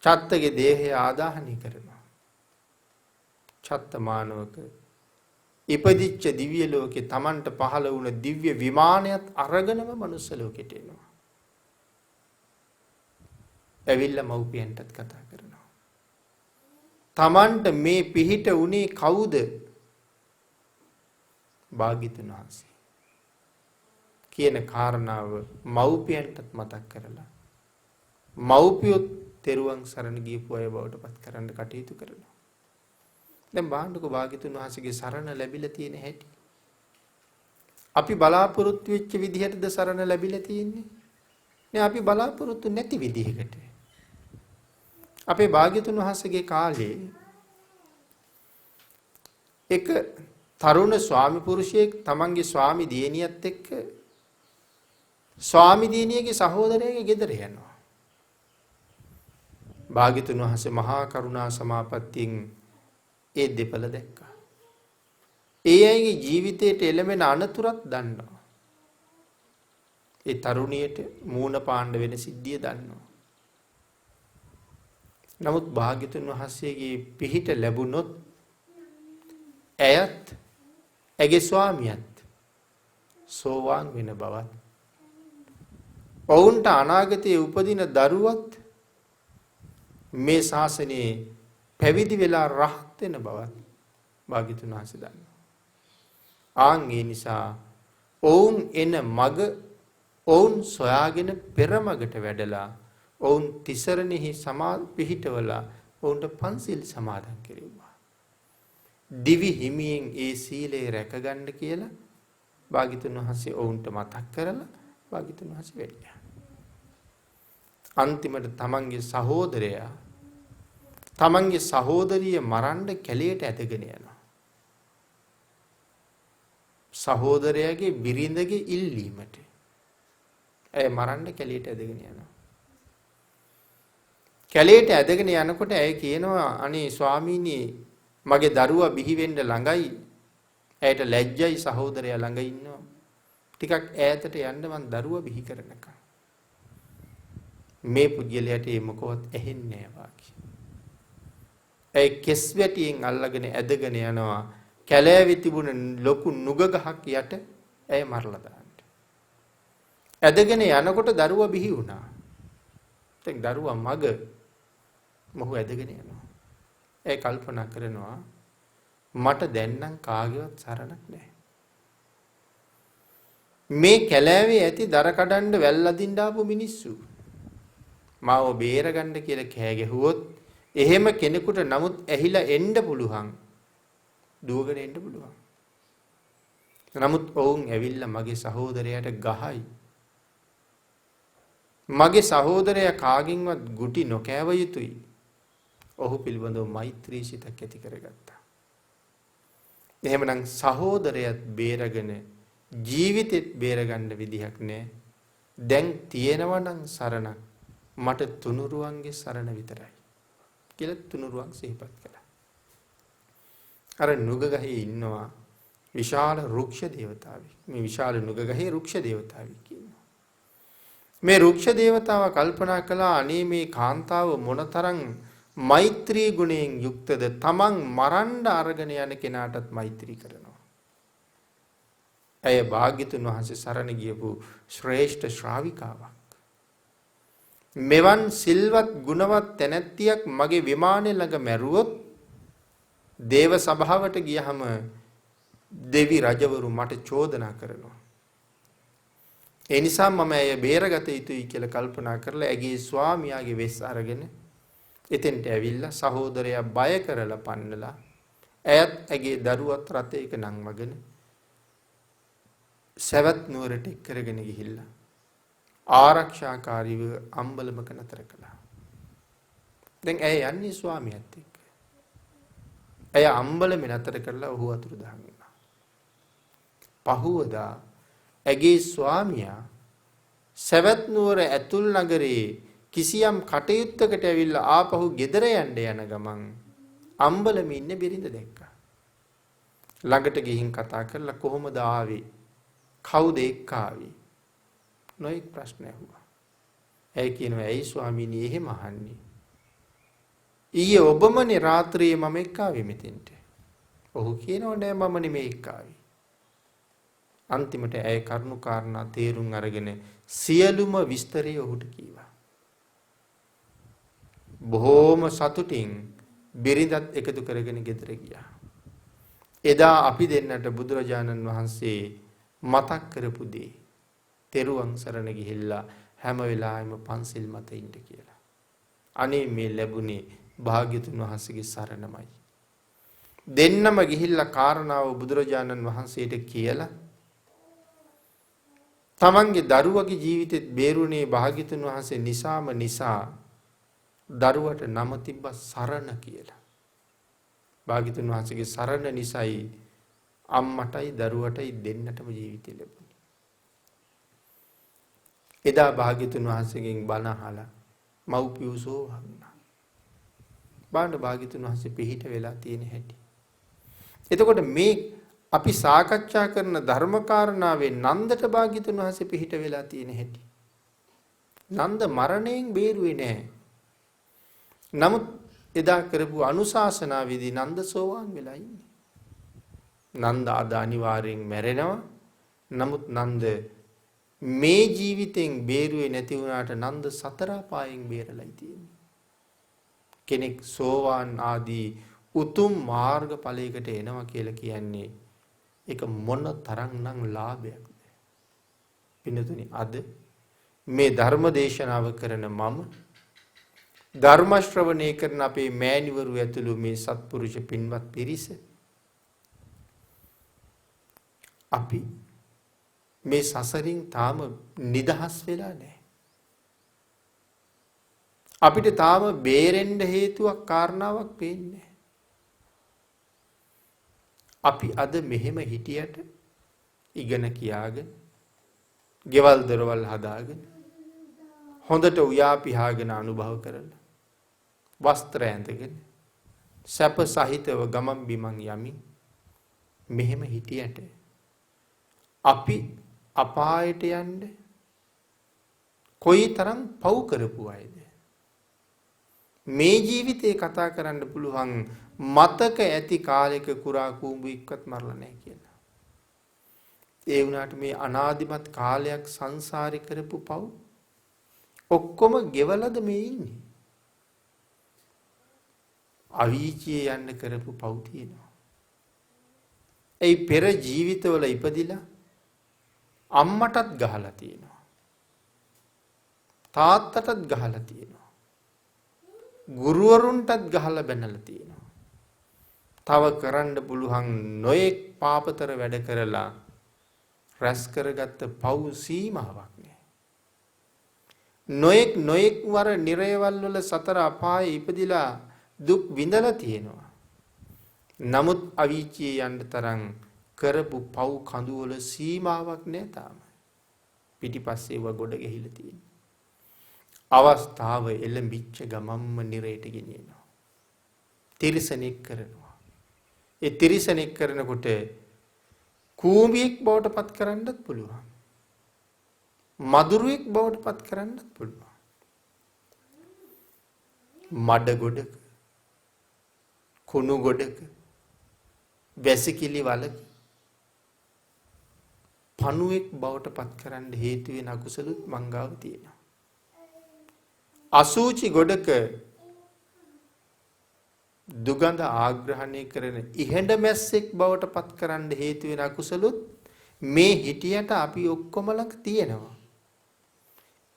චත්තගේ දේහය ආදාහනය කරනවා. චත්තමානෝක ඉපදිච්ච දිව්‍ය ලෝකේ Tamanට පහළ වුණ දිව්‍ය විමානයත් අරගෙනම මනුස්ස ලෝකෙට එනවා. ඇවිල්ලා මව්පියන්ටත් කතා කරනවා. Tamanට මේ පිහිට උනේ කවුද? භාග්‍යතුන් වහන්සේ කියන කාරණාව මව්පියන්ටත් මතක් කරලා මව්පියොත් තෙරුවන් සරණ ගියපු අය බවට පත් කරන්න කටයුතු කරනවා. දැන් බාහන්නකෝ භාග්‍යතුන් වහන්සේගේ සරණ ලැබිලා තියෙන හැටි. අපි බලාපොරොත්තු වෙච්ච විදිහටද සරණ ලැබිලා තියෙන්නේ? නේ අපි බලාපොරොත්තු නැති විදිහකට. අපේ භාග්‍යතුන් වහන්සේගේ කාලේ එක තරුණ ස්වාමි පුරුෂයෙක් තමන්ගේ ස්වාමි දියණියත් එක්ක ස්වාමි දියණියගේ සහෝදරයාගේ ගෙදර යනවා. භාග්‍යතුන් වහන්සේ මහා කරුණා සමාපත්තියෙන් ඒ දෙපළ දැක්කා. ඒ අයගේ ජීවිතයට එළමෙන අනතුරක් දන්නවා. ඒ තරුණියට මූණ පාණ්ඩ වෙන සිද්ධිය දන්නවා. නමුත් භාග්‍යතුන් වහන්සේගේ පිහිට ලැබුණොත් ඇයත් ඇගේ ස්වාමියාත් සෝවාන් වෙන බවත් ඔවුන්ට අනාගතයේ උපදින දරුවත් මේ ශාසනයේ පැවිදි වෙලා රහත් වෙන බවත් භාග්‍යතුන් වහන්සේ දන්නවා. ආන් ඒ නිසා ඔවුන් එන මග ඔවුන් සොයාගෙන පෙරමගට වැඩලා ඔවුන් තිසරණෙහි පිහිටවලා ඔවුන්ට පන්සිල් සමාදන් කෙරෙව්වා. දිවි හිමියෙන් ඒ සීලය රැකගන්න කියලා භාග්‍යතුන් වහන්සේ ඔවුන්ට මතක් කරලා භාග්‍යතුන් වහන්සේ වැඩියා. අන්තිමට තමන්ගේ සහෝදරයා තමන්ගේ සහෝදරිය මරන්න කැලයට ඇදගෙන යනවා. සහෝදරයාගේ බිරිඳගේ ඉල්ලීමට ඇය මරන්න කැලයට ඇදගෙන යනවා. කැලයට ඇදගෙන යනකොට ඇය කියනවා අනේ ස්වාමීනි මගේ දරුවා බිහි වෙන්න ළඟයි. ඇයට ලැජ්ජයි සහෝදරයා ළඟ ඉන්නවා. ටිකක් ඈතට යන්න මං දරුවා බිහි කරනකම්. මේ පුජ්‍යලයට මොකවත් ඇහෙන්නේ නැහැ වාගේ. ඒ කෙස් වැටියෙන් අල්ලගෙන ඇදගෙන යනවා කැලෑවේ තිබුණ ලොකු නුග ගහක් යට ඇය මරලා දාන්න. ඇදගෙන යනකොට දරුවා බිහි වුණා. දැන් දරුවා මග මොහු ඇදගෙන යනවා. ඒ කල්පනා කරනවා මට දැන් නම් කාගේවත් සරණක් නැහැ. මේ කැලෑවේ ඇති දර කඩන්න වැල් අදින්න ආපු මිනිස්සු මාව බේරගන්න කියලා කෑ ගැහුවොත් එහෙම කෙනෙකුට නමුත් ඇහිලා එන්න පුළුවන්. දුවගෙන එන්න පුළුවන්. නමුත් ඔවුන් ඇවිල්ලා මගේ සහෝදරයාට ගහයි. මගේ සහෝදරයා කාගින්වත් ගුටි නොකෑව යුතුයි. ඔහු පිළිබඳව මෛත්‍රී සිතක් ඇති කරගත්තා. එහෙමනම් සහෝදරයත් බේරගෙන ජීවිතෙත් බේරගන්න විදිහක් නැහැ. දැන් තියෙනවා නම් සරණක් මට තුනුරුවන්ගේ සරණ විතරයි කියලා තුනුරුවන් සිහිපත් කළා. අර නුග ගහේ ඉන්නවා විශාල රුක්ෂ දේවතාවෙක්. මේ විශාල නුග ගහේ රුක්ෂ දේවතාවෙක් ඉන්නවා. මේ රුක්ෂ දේවතාව කල්පනා කළා අනේ මේ කාන්තාව මොනතරම් මෛත්‍රී ගුණයෙන් යුක්තද තමන් මරන්න අරගෙන යන කෙනාටත් මෛත්‍රී කරනවා. ඇය භාග්‍යතුන් වහන්සේ සරණ ගියපු ශ්‍රේෂ්ඨ ශ්‍රාවිකාවක්. මෙවන් සිල්වත් ගුණවත් තැනැත්තියක් මගේ විමානයේ ළඟ මැරුවොත් දේව සභාවට ගියහම දෙවි රජවරු මට චෝදනා කරනවා. ඒ නිසා මම ඇය බේරගත යුතුයි කියලා කල්පනා කරලා ඇගේ ස්වාමියාගේ වෙස් අරගෙන එතෙන්ට ඇවිල්ලා සහෝදරයා බය කරලා පන්නලා ඇයත් ඇගේ දරුවත් රථයක නංවගෙන සවැත් නුවරට එක්කරගෙන ගිහිල්ලා ආරක්ෂාකාරීව අම්බලමක නතර කළා. දැන් ඇය යන්නේ ස්වාමියාත් එක්ක. ඇය අම්බලමේ නතර කරලා ඔහු අතුරුදහන් වුණා. පහුවදා ඇගේ ස්වාමියා සවැත් නුවර ඇතුල් නගරේ කිසියම් කටයුත්තකට ඇවිල්ලා ආපහු ගෙදර යන්න යන ගමන් අම්බලමේ ඉන්න බිරිඳ දැක්කා. ළඟට ගිහින් කතා කරලා කොහොමද ආවේ? කවුද එක්ක ආවේ? නොඑක් ප්‍රශ්න ඇහුවා. ඇයි කියනවා ඇයි ස්වාමීනි එහෙම අහන්නේ? ඊයේ ඔබමනේ රාත්‍රියේ මම එක්ක ආවේ මෙතෙන්ට. ඔහු කියනවා නෑ මම නෙමෙයි එක්ක ආවේ. අන්තිමට ඇය කරුණු කාරණා තේරුම් අරගෙන සියලුම විස්තරය ඔහුට කීවා. බොහෝම සතුටින් බිරිඳත් එකතු කරගෙන ගෙදර ගියා. එදා අපි දෙන්නට බුදුරජාණන් වහන්සේ මතක් කරපු දේ තෙරුවන් සරණ ගිහිල්ලා හැම වෙලාවෙම පන්සිල් මත ඉන්න කියලා. අනේ මේ ලැබුණේ භාග්‍යතුන් වහන්සේගේ සරණමයි. දෙන්නම ගිහිල්ලා කාරණාව බුදුරජාණන් වහන්සේට කියලා තමන්ගේ දරුවගේ ජීවිතෙත් බේරුණේ භාග්‍යතුන් වහන්සේ නිසාම නිසා දරුවට නම තිබ්බ සරණ කියලා. භාග්‍යතුන් වහන්සේගේ සරණ නිසායි අම්මටයි දරුවටයි දෙන්නටම ජීවිතය ලැබුණේ. එදා භාග්‍යතුන් වහන්සේගෙන් බණ අහලා මව්පියෝ සෝවාන් වුණා. බාණ්ඩ භාග්‍යතුන් වහන්සේ පිහිට වෙලා තියෙන හැටි. එතකොට මේ අපි සාකච්ඡා කරන ධර්මකාරණාවේ නන්දට භාග්‍යතුන් වහන්සේ පිහිට වෙලා තියෙන හැටි. නන්ද මරණයෙන් බේරුවේ නැහැ. නමුත් එදා කරපු අනුශාසනාවේදී නන්ද සෝවාන් වෙලා ඉන්නේ. නන්ද අද අනිවාර්යෙන් මැරෙනවා. නමුත් නන්ද මේ ජීවිතෙන් බේරුවේ නැති වුණාට නන්ද සතර අපායෙන් බේරලා තියෙන්නේ. කෙනෙක් සෝවාන් ආදී උතුම් මාර්ගඵලයකට එනවා කියලා කියන්නේ ඒක මොන තරම්නම් ලාභයක්ද? පින්නතුනි අද මේ ධර්ම දේශනාව කරන මම ධර්ම ශ්‍රවණය කරන අපේ මෑණිවරු ඇතුළු මේ සත්පුරුෂ පින්වත් පිරිස අපි මේ සසරින් තාම නිදහස් වෙලා නැහැ. අපිට තාම බේරෙන්න හේතුවක් කාරණාවක් පේන්නේ. අපි අද මෙහෙම හිටියට ඉගෙන කියාගෙන ගෙවල් දොරවල් හදාගෙන හොඳට උයා පිහාගෙන අනුභව කරලා වස්ත්‍ර ඇඳගෙන සැප සහිතව ගමන් බිමන් යමින් මෙහෙම හිටියට අපි අපායට යන්න කොයිතරම් පව් කරපු අයද? මේ ජීවිතේ කතා කරන්න පුළුවන් මතක ඇති කාලයක කුරා කූඹු එක්කත් මරලා නැහැ කියලා. ඒ වුණාට මේ අනාදිමත් කාලයක් සංසාරේ කරපු පව් ඔක්කොම ගෙවලද මේ ඉන්නේ. අවීචියේ යන්න කරපු පව් තියෙනවා. ඒ පෙර ජීවිතවල ඉපදිලා අම්මටත් ගහලා තියෙනවා. තාත්තටත් ගහලා තියෙනවා. ගුරුවරුන්ටත් ගහලා බැනලා තියෙනවා. තව කරන්න පුළුවන් නොයෙක් පාපතර වැඩ කරලා රැස් කරගත්ත පව් සීමාවක් නෑ. නොයෙක් වර නිරයවල් වල සතර අපායේ ඉපදිලා දුක් විඳලා තියෙනවා. නමුත් අවීචියේ යන්න තරම් කරපු පව් කඳු වල සීමාවක් නෑ තාම. පිටිපස්සේ ඒව ගොඩ ගහිලා තියෙනවා. අවස්ථාව එළඹිච්ච ගමම්ම නිරයට ගෙනියනවා. තිරිසනෙක් කරනවා. ඒ තිරිසනෙක් කරනකොට කූඹියෙක් බවට පත් කරන්නත් පුළුවන්. මදුරුවෙක් බවට පත් කරන්නත් පුළුවන්. මඩ ගොඩක, කුණු ගොඩක, වැසිකිලි වලක පණුවෙක් බවට පත් කරන්න හේතු වෙන අකුසලුත් මංගාව තියෙනවා. අසූචි ගොඩක දුගඳ ආග්‍රහණය කරන ඉහෙඳ මැස්සෙක් බවට පත් කරන්න හේතු වෙන අකුසලුත් මේ හිටියට අපි ඔක්කොම ළඟ තියෙනවා.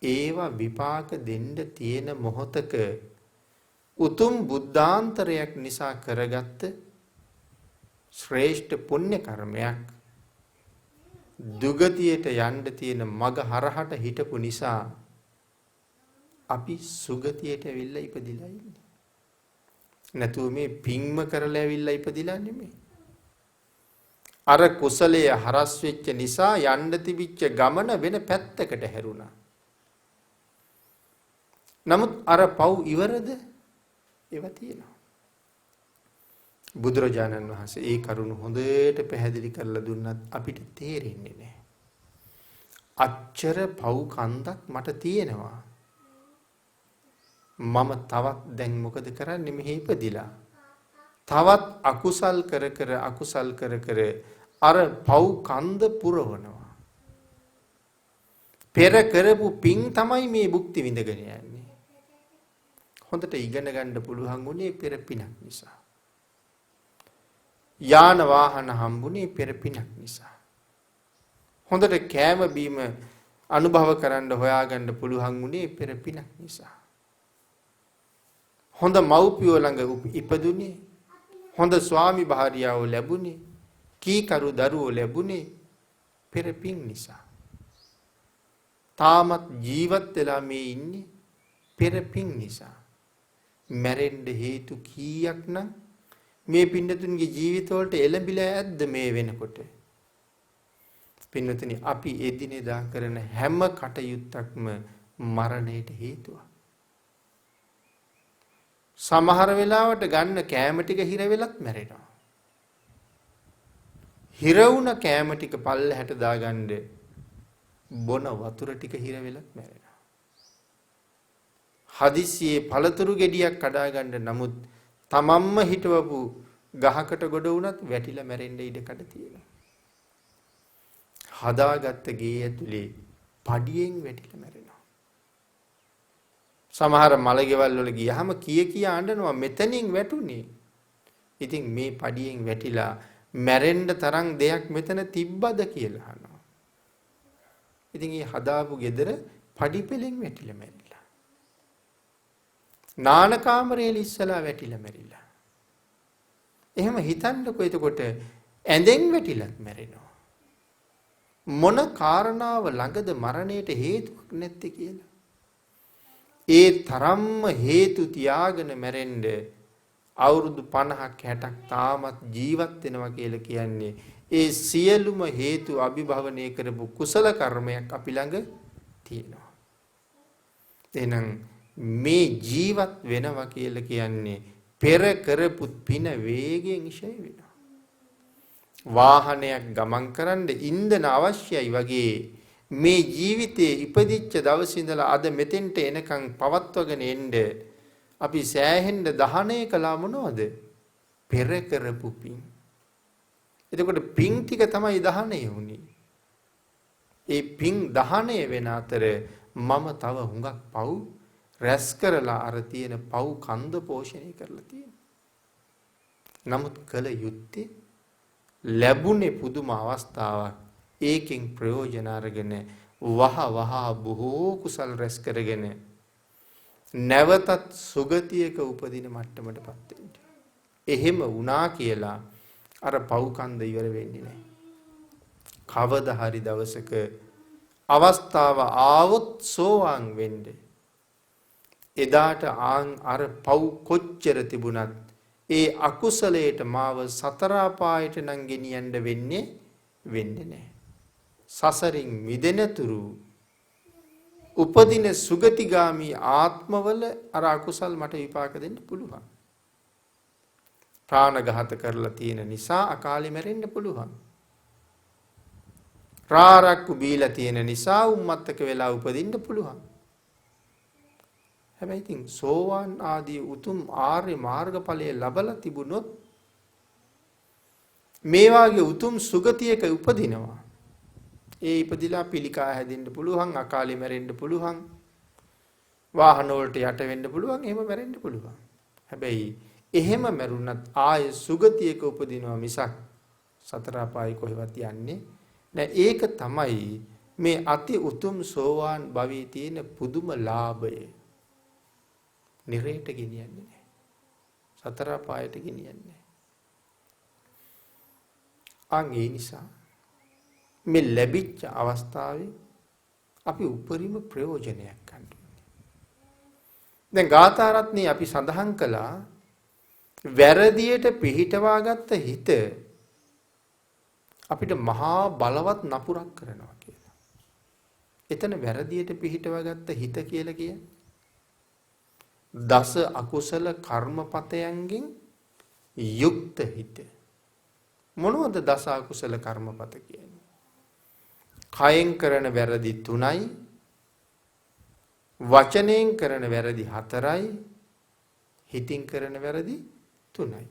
ඒවා විපාක දෙන්න තියෙන මොහොතක උතුම් බුද්ධාන්තරයක් නිසා කරගත්ත ශ්‍රේෂ්ඨ පුණ්‍ය කර්මයක් දුගතියට යන්න තියෙන මග හරහට හිටපු නිසා අපි සුගතියට ඇවිල්ලා ඉපදිලා ඉන්නේ. නැතුව මේ පින්ම කරලා ඇවිල්ලා ඉපදිලා නෙමෙයි. අර කුසලයේ හරස් වෙච්ච නිසා යන්න තිබිච්ච ගමන වෙන පැත්තකට හැරුණා. නමුත් අර පව් ඉවරද? ඒවා තියෙනවා. බුදුරජාණන් වහන්සේ ඒ කරුණ හොඳට පැහැදිලි කරලා දුන්නත් අපිට තේරෙන්නේ නැහැ. අච්චර පව් කන්දක් මට තියෙනවා. මම තවත් දැන් මොකද කරන්නේ මෙහි ඉපදිලා? තවත් අකුසල් කර කර අර පව් කන්ද පුරවනවා. පෙර කරපු පින් තමයි මේ භුක්ති විඳගෙන යන්නේ. හොඳට ඉගෙන ගන්න පුළුවන් උනේ පෙර පිනක් නිසා. යාන වාහන හම්බුනේ පෙර පිනක් නිසා. හොඳට කෑම බීම අනුභව කරන්න හොයාගන්න පුළුවන් උනේ පෙර පිනක් නිසා. හොඳ මව්පියෝ ළඟ ඉපදුනේ, හොඳ ස්වාමි භාර්යාවෝ ලැබුණේ, කීකරු දරුවෝ ලැබුණේ පෙර පින් නිසා. තාමත් ජීවත් වෙලා මේ ඉන්නේ පෙර පින් නිසා. මැරෙන්න හේතු කීයක් නම් මේ පින්නතුන්ගේ ජීවිතවලට එළඹිලා ඇද්ද මේ වෙනකොට? පින්නතුනි, අපි එදිනෙදා කරන හැම කටයුත්තක්ම මරණයට හේතුවක්. සමහර වෙලාවට ගන්න කෑම ටික හිර වෙලත් මැරෙනවා. හිර වුණ කෑම ටික පල්ලෙහාට දාගන්න බොන වතුර ටික හිර වෙලත් මැරෙනවා. හදිස්සියේ පළතුරු ගෙඩියක් කඩා ගන්න නමුත් තමන්ම හිටවපු ගහකට ගොඩ වුණත් වැටිලා මැරෙන්න ඉඩ කඩ තියෙනවා. හදාගත්ත ගේ ඇතුලේ පඩියෙන් වැටිලා මැරෙනවා. සමහර මලගෙවල් වල ගියාම කියා අඬනවා මෙතනින් වැටුනේ. ඉතින් මේ පඩියෙන් වැටිලා මැරෙන්න තරම් දෙයක් මෙතන තිබ්බද කියලා අහනවා. ඉතින් මේ හදාපු ගෙදර පඩි පෙලෙන් වැටිලා මැරිලා. නාන කාමරේ ඉස්සලා වැටිලා මැරිලා. එහෙම හිතන්නකො එතකොට ඇඳෙන් වැටිලත් මැරෙනවා. මොන කාරණාව ළඟද මරණයට හේතුවක් නැත්තේ කියලා. ඒ තරම්ම හේතු තියාගෙන මැරෙන්න අවුරුදු 50ක් 60ක් තාමත් ජීවත් වෙනවා කියලා කියන්නේ ඒ සියලුම හේතු අභිභවනය කරපු කුසල කර්මයක් අපි ළඟ තියෙනවා. එහෙනම් මේ ජීවත් වෙනවා කියලා කියන්නේ පෙර කරපු පින වේගයෙන් ඉෂය වෙනවා. වාහනයක් ගමන් කරන්න ඉන්ධන අවශ්‍යයි වගේ මේ ජීවිතේ ඉපදිච්ච දවසේ ඉඳලා අද මෙතෙන්ට එනකන් පවත්වගෙන එන්න අපි සෑහෙන්න දහණය කළා මොනවද? පෙර කරපු පින්. එතකොට පින් ටික තමයි දහණය වුනේ. ඒ පින් දහණය වෙන අතර මම තව හුඟක් පව් රැස් කරලා අර තියෙන පව් කන්ද පෝෂණය කරලා තියෙනවා. නමුත් කල යුත්තේ ලැබුණේ පුදුම අවස්ථාවක්. ඒකෙන් ප්‍රයෝජන අරගෙන වහ බොහෝ කුසල් රැස් කරගෙන නැවතත් සුගතියක උපදින මට්ටමටපත් වෙන්න. එහෙම වුණා කියලා අර පව්කන්ද ඉවර වෙන්නේ නැහැ. කවදා හරි දවසක අවස්ථාව ආවොත් සෝවාන් වෙන්න. එදාට අර පව් කොච්චර තිබුණත් ඒ අකුසලයට මාව සතර අපායට නම් ගෙනියන්න වෙන්නේ නැහැ. සසරින් මිදෙනතුරු උපදින සුගතිගාමි ආත්මවල අර අකුසල් මට විපාක දෙන්න පුළුවන්. ප්‍රාණඝාත කරලා තියෙන නිසා අකාලේ මැරෙන්න පුළුවන්. රාරක්කු බීලා තියෙන නිසා උම්මත්තක වෙලා උපදින්න පුළුවන්. හැබැයි ඉතින් සෝවාන් ආදී උතුම් ආර්ය මාර්ගඵලයේ ලබලා තිබුණොත් මේ වාගේ උතුම් සුගතියක උපදිනවා. ඒ ඉපදිලා පිළිකා හැදෙන්න පුළුවන්, අකාලේ මැරෙන්න පුළුවන්, වාහන වලට යට වෙන්න පුළුවන්, එහෙම මැරෙන්න පුළුවන්. හැබැයි එහෙම මැරුණත් ආය සුගතියක උපදිනවා මිසක් සතර අපායි කොහෙවත් යන්නේ නෑ. ඒක තමයි මේ අති උතුම් සෝවාන් භවයේ තියෙන පුදුම ලාභය. නිරේට ගෙනියන්නේ නෑ. සතර අපායට ගෙනියන්නේ නෑ. ඒ නිසා මේ ලැබිච්ච අවස්ථාවේ අපි උපරිම ප්‍රයෝජනයක් ගන්න ඕනේ. දැන් ගාථා රත්නේ අපි සඳහන් කළා වැරදියට පිහිටවාගත්ත හිත අපිට මහා බලවත් නපුරක් කරනවා කියලා. එතන වැරදියට පිහිටවාගත්ත හිත කියලා කියන්නේ දස අකුසල කර්මපතයන්ගෙන් යුක්ත හිත. මොනවද දස අකුසල කර්මපත කියන්නේ? කයෙන් කරන වැරදි 3යි, වචනයෙන් කරන වැරදි 4යි, හිතින් කරන වැරදි 3යි.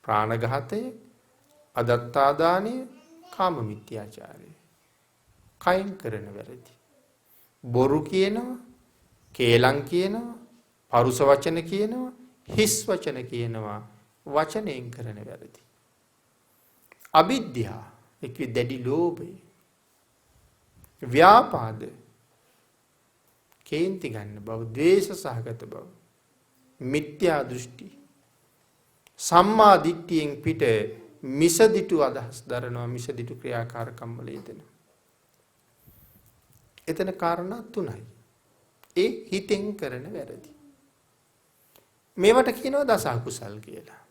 ප්‍රාණඝාතය, අදත්තාදානය, කාම මිත්‍යාචාරය. කයෙන් කරන වැරදි. බොරු කියනවා, කේලම් කියනවා, පරුස වචන කියනවා, හිස් වචන කියනවා, වචනයෙන් කරන වැරදි. අවිද්‍යාව, එක්ක දැඩි ලෝභය, ව්‍යාපාද, කේන්ති ගන්න බව, ද්වේෂ සහගත බව, මිත්‍යා දෘෂ්ටි, සම්මා දිට්ඨියෙන් පිට මිසදිටු අදහස් දරනවා, මිසදිටු ක්‍රියාකාරකම් වල යෙදෙනවා. එතන කාරණා 3යි. ඒ හිතෙන් කරන වැරදි. මේවට කියනවා දස අකුසල් කියලා.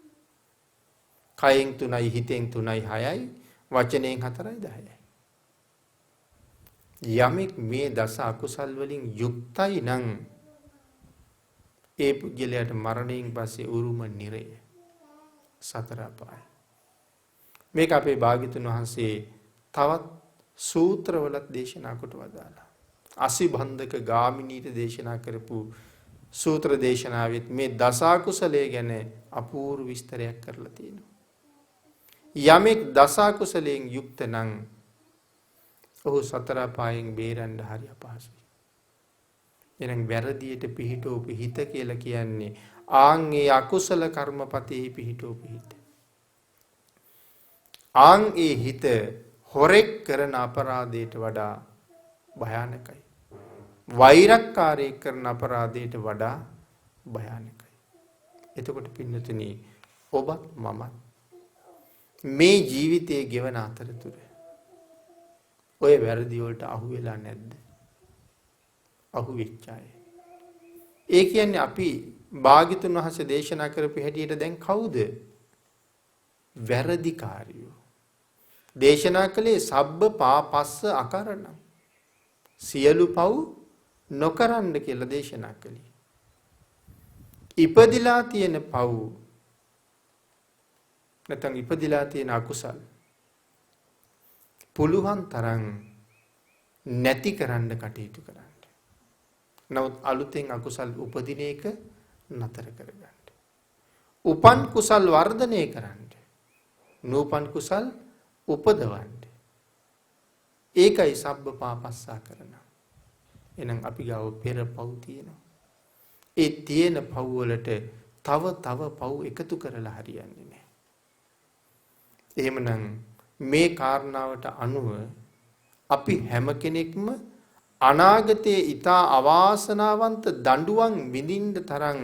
කයෙන් 3යි, හිතෙන් 3යි, 6යි, වචනයෙන් 4යි, 10යි. යමෙක් මේ දස අකුසල් වලින් යුක්තයි නම් ඒ පුද්ගලයාට මරණයෙන් පස්සේ උරුම නිරය සතර අපාය. මේක අපේ භාග්‍යතුන් වහන්සේ තවත් සූත්‍රවලත් දේශනා කොට වදාලා. අසිබන්ධක ගාමිනීට දේශනා කරපු සූත්‍ර දේශනාවෙත් මේ දස අකුසලයේ ගැන අපූර්ව විස්තරයක් කරලා තියෙනවා. යමෙක් දස අකුසලයෙන් යුක්ත නම් ඔහු සතර අපායෙන් බේරන්න හරි අපහසුයි. එහෙනම් වැරදියට පිහිටෝපු හිත කියලා කියන්නේ ඒ අකුසල කර්මපතේ පිහිටෝපු හිත. ඒ හිත හොරෙක් කරන අපරාධයට වඩා භයානකයි. වෛරක්කාරයෙක් කරන අපරාධයට වඩා භයානකයි. එතකොට පින්නතුනි ඔබත් මමත් මේ ජීවිතයේ ගෙවන අතරතුර ඔය වැරදි වලට අහු වෙලා නැද්ද? අහු වෙච්ච අය. ඒ කියන්නේ අපි භාග්‍යතුන් වහන්සේ දේශනා කරපු හැටියට දැන් කවුද? වැරදිකාරයෝ. දේශනා කළේ සබ්බ පාපස්ස අකරණම්. සියලු පව් නොකරන්න කියලා දේශනා කළේ. ඉපදිලා තියෙන පව් නැත්නම් ඉපදිලා තියෙන අකුසල් පුළුවන් තරම් නැති කරන්න කටයුතු කරන්න. නමුත් අලුතෙන් අකුසල් උපදින එක නතර කරගන්න. උපන් කුසල් වර්ධනය කරන්න. නූපන් කුසල් උපදවන්න. ඒකයි සබ්බ පාපස්සා කරන. එහෙනම් අපි ගාව පෙර පව් තියෙනවා. ඒ තියෙන පව් වලට තව පව් එකතු කරලා හරියන්නේ නැහැ. එහෙමනම් මේ කාරණාවට අනුව අපි හැම කෙනෙක්ම අනාගතයේ ඊතා අවාසනාවන්ත දඬුවම් විඳින්න තරම්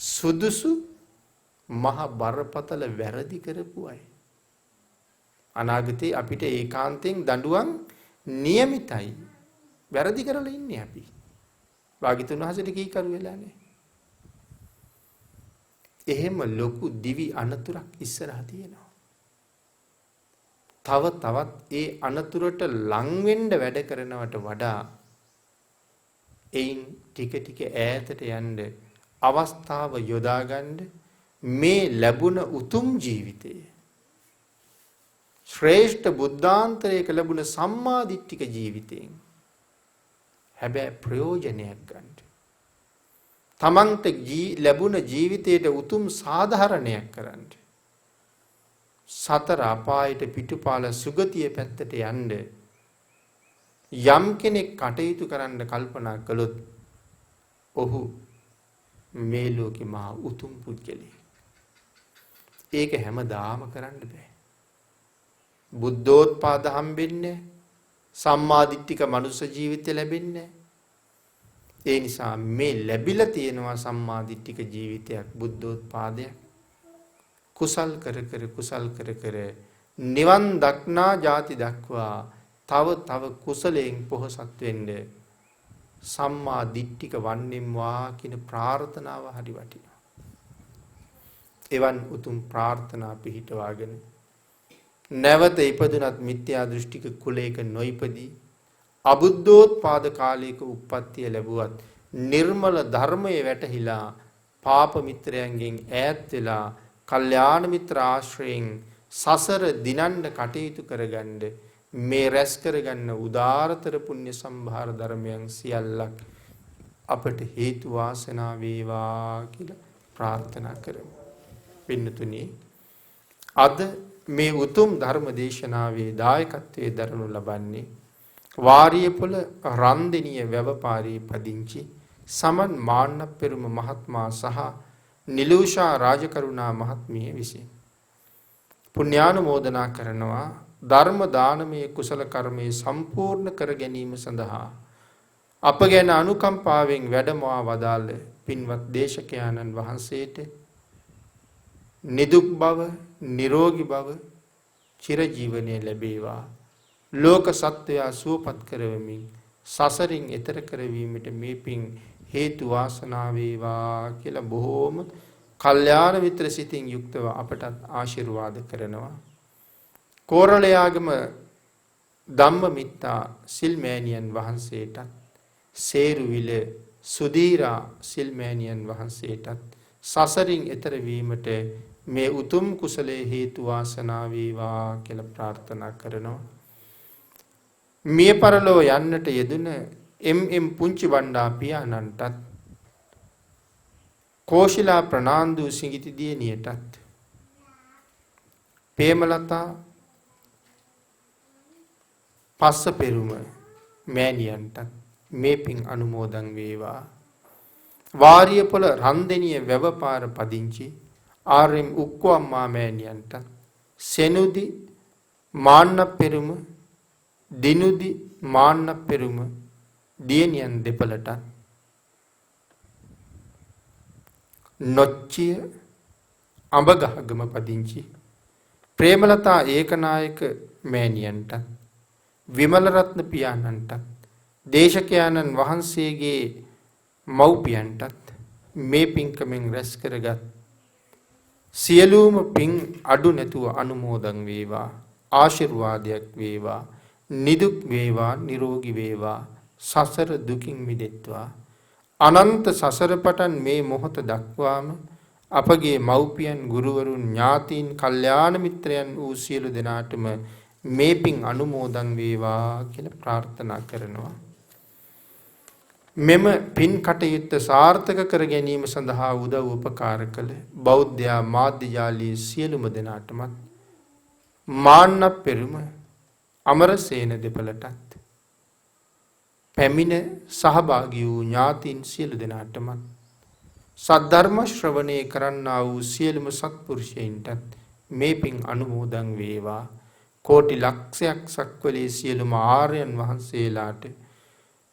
සුදුසු මහ බරපතල වැරදි කරපු අය. අනාගතේ අපිට ඒකාන්තයෙන් දඬුවම් નિયમિતයි. වැරදි කරලා ඉන්නේ අපි. භාග්‍යතුන් වහන්සේට කීකරු වෙලා නැහැ. එහෙම ලොකු දිවි අනතුරක් ඉස්සරහ තියෙනවා. තවත් ඒ අනතුරට ලං වෙන්න වැඩ කරනවට වඩා එයින් ටික ටික ඈතට යන්න අවස්ථාව යොදා ගන්න මේ ලැබුණ උතුම් ජීවිතය ශ්‍රේෂ්ඨ බුද්ධාන්තරයක ලැබුණ සම්මා දිට්ඨික ජීවිතයෙන් හැබැයි ප්‍රයෝජනයක් ගන්න. තමන්ට ලැබුණ ජීවිතයට උතුම් සාධාරණයක් කරන්න. සතර අපායට පිටුපාල සුගතිය පැත්තට යන්න යම් කෙනෙක් කටයුතු කරන්න කල්පනා කළොත් ඔහු මේ ලෝකෙ මහා උතුම් පුද්ගලයෙක්. ඒක හැමදාම කරන්න බෑ. බුද්ධෝත්පාද හම්බෙන්නේ සම්මා දිට්ඨික මනුෂ්‍ය ජීවිතය ලැබෙන්නේ. ඒ නිසා මේ ලැබිලා තියෙනවා සම්මා දිට්ඨික ජීවිතයක් බුද්ධෝත්පාදයක්. කුසල් කර කර නිවන් දක්නා ජාති දක්වා තව කුසලයෙන් පොහොසත් වෙන්න සම්මා දිට්ඨික වන්නෙම්වා කියන ප්‍රාර්ථනාව හරි වටිනවා. එවන් උතුම් ප්‍රාර්ථනා පිහිටවාගෙන නැවත ඉපදුනත් මිත්‍යා දෘෂ්ටික කුලයක නොයිපදී අබුද්ධෝත්පාද කාලයක උප්පත්තිය ලැබුවත් නිර්මල ධර්මයේ වැටහිලා පාප මිත්‍රයන්ගෙන් ඈත් වෙලා කල්යාණ මිත්‍ර ආශ්‍රයෙන් සසර දිනන්න කටයුතු කරගන්න මේ රැස් කරගන්න උදාරතර පුණ්‍ය සම්භාර ධර්මයන් සියල්ලක් අපට හේතු වාසනා වේවා කියලා ප්‍රාර්ථනා කරමු. පින්නතුනි අද මේ උතුම් ධර්ම දේශනාවේ දායකත්වයේ දරනු ලබන්නේ වාරියපොළ රන්දෙනිය වැවපාරේ පදිංචි සමන් මාන්න පෙරුම මහත්මයා සහ නිලූෂා රාජකරුණා මහත්මිය විසින් පුණ්‍යානුමෝදනා කරනවා ධර්ම දානමය කුසල කර්මයේ සම්පූර්ණ කර ගැනීම සඳහා අප ගැන අනුකම්පාවෙන් වැඩමවා වදාළ පින්වත් දේශකයාණන් වහන්සේට නිදුක් බව නිරෝගී බව චිරජීවනයේ ලැබේවා. ලෝක සත්වයා සුවපත් කරවමින් සසරින් එතර කරවීමට මේ පින් හේතු වාසනා වේවා කියලා බොහෝම කල්යාණ මිත්‍ර සිතින් යුක්තව අපට ආශිර්වාද කරනවා. කෝරළයාගම ධම්මමිත්තා සිල්මෑණියන් වහන්සේටත් සේරුවිල සුදීරා සිල්මෑණියන් වහන්සේටත් සසරින් එතර වීමට මේ උතුම් කුසලයේ හේතු වාසනා වේවා කියලා ප්‍රාර්ථනා කරනවා. මිය පරලෝ යන්නට යෙදුන එම් පුංචි බණ්ඩා පියාණන්ටත් කෝෂිලා ප්‍රනාන්දු සිඟිති දියණියටත් ප්‍රේමලතා පස්ස පෙරුම මෑණියන්ටත් මේ පින් අනුමෝදන් වේවා. වාරියපොළ රන්දෙනිය වැවපාර පදිංචි ආර්.එම්. උක්කෝම්මා මෑණියන්ටත් සෙනුදි මාන්න පෙරුම දිනුදි මාන්න පෙරුම දියණියන් දෙපළටත් නොච්චිය අඹගහගම පදිංචි ප්‍රේමලතා ඒකනායක මෑණියන්ටත් විමල රත්න පියාණන්ටත් දේශකයාණන් වහන්සේගේ මව්පියන්ටත් මේ පින්කමෙන් රැස් කරගත් සියලුම පින් අඩු නැතුව අනුමෝදන් වේවා. ආශිර්වාදයක් වේවා. නිදුක් වේවා නිරෝගී වේවා. සසර දුකින් මිදෙත්වා. අනන්ත සසර පටන් මේ මොහොත දක්වාම අපගේ මව්පියන් ගුරුවරුන් ඥාතීන් කල්යාණ මිත්‍රයන් වූ සියලු දෙනාටම මේ පින් අනුමෝදන් වේවා කියලා ප්‍රාර්ථනා කරනවා. මෙම පින් කටයුත්ත සාර්ථක කර ගැනීම සඳහා උදව් උපකාර කළ බෞද්ධ මාධ්‍ය ජාලයේ සියලුම දෙනාටමත් මාන්න පෙරුම අමරසේන දෙපළටත් පැමිණ සහභාගී වූ ඥාතීන් සියලු දෙනාටමත් සද්ධර්ම ශ්‍රවණය කරන්නා වූ සියලුම සත්පුරුෂයන්ටත් මේ පින් අනුමෝදන් වේවා. කෝටි ලක්ෂයක් සක්වලේ සියලුම ආර්යයන් වහන්සේලාට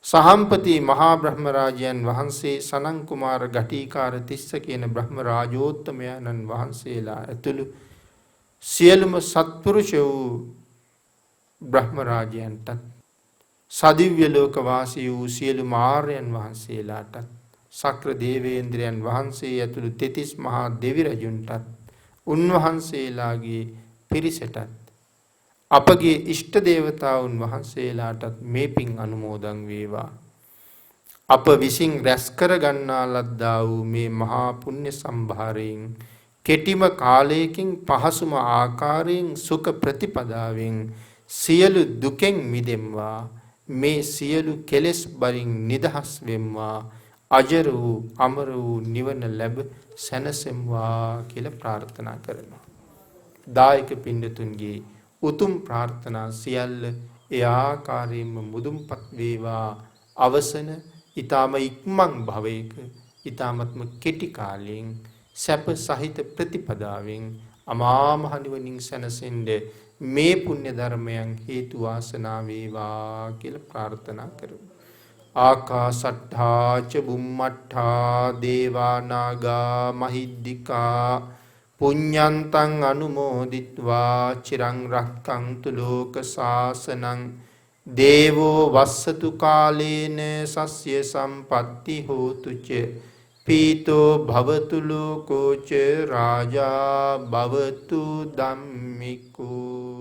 සහම්පති මහා බ්‍රහ්ම රාජයන් වහන්සේ සනන් කුමාර ගටිකාර තිස්ස කියන බ්‍රහ්ම රාජෝත්තමයන්න් වහන්සේලා ඇතුළු සියලුම සත්පුරුෂ වූ බ්‍රහ්ම රාජයන්ටත් සදිව්‍ය ලෝක වාසී වූ සියලු මාර්යයන් වහන්සේලාටත් සක්‍ර දේවේන්ද්‍රයන් වහන්සේ ඇතුළු 33 මහා දෙවි රජුන්ටත් උන්වහන්සේලාගේ පිරිසටත් අපගේ ඉෂ්ට දේවතාවුන් වහන්සේලාටත් මේ පින් අනුමෝදන් වේවා. අප විසින් රැස් කර ගන්නා ලද්දා වූ මේ මහා පුණ්‍ය සම්භාරයෙන් කෙටිම කාලයකින් පහසුම ආකාරයෙන් සුඛ ප්‍රතිපදාවෙන් සියලු දුකෙන් මිදෙම්වා. මේ සියලු කෙලෙස් බරින් නිදහස් වෙම්වා. අජර වූ අමර වූ නිවන ලැබ සැනසෙම්වා කියලා ප්‍රාර්ථනා කරනවා. දායක පින්ඩතුන්ගේ උතුම් ප්‍රාර්ථනා සියල්ල ඒ ආකාරයෙන්ම මුදුන්පත් වේවා. අවසන ඊ타ම ඉක්මන් භවයක ඊ타මත්ම කෙටි කාලයෙන් සැප සහිත ප්‍රතිපදාවෙන් අමා මහ නිවනින් සැනසෙන්න මේ පුණ්‍ය ධර්මයන් හේතු වාසනා වේවා කියලා ප්‍රාර්ථනා කරමු. ආකාසට්ඨා ච බුම්මට්ඨා දේවා නාග මහිද්దికා පුඤ්ඤන්තං අනුමෝදිත්වා චිරං රක්ඛන්තු ලෝක සාසනං දේවෝ වස්සතු කාලේන සස්ය සම්පatti හෝතු ච පීතෝ භවතු ලෝකෝ ච රාජා භවතු ධම්මිකෝ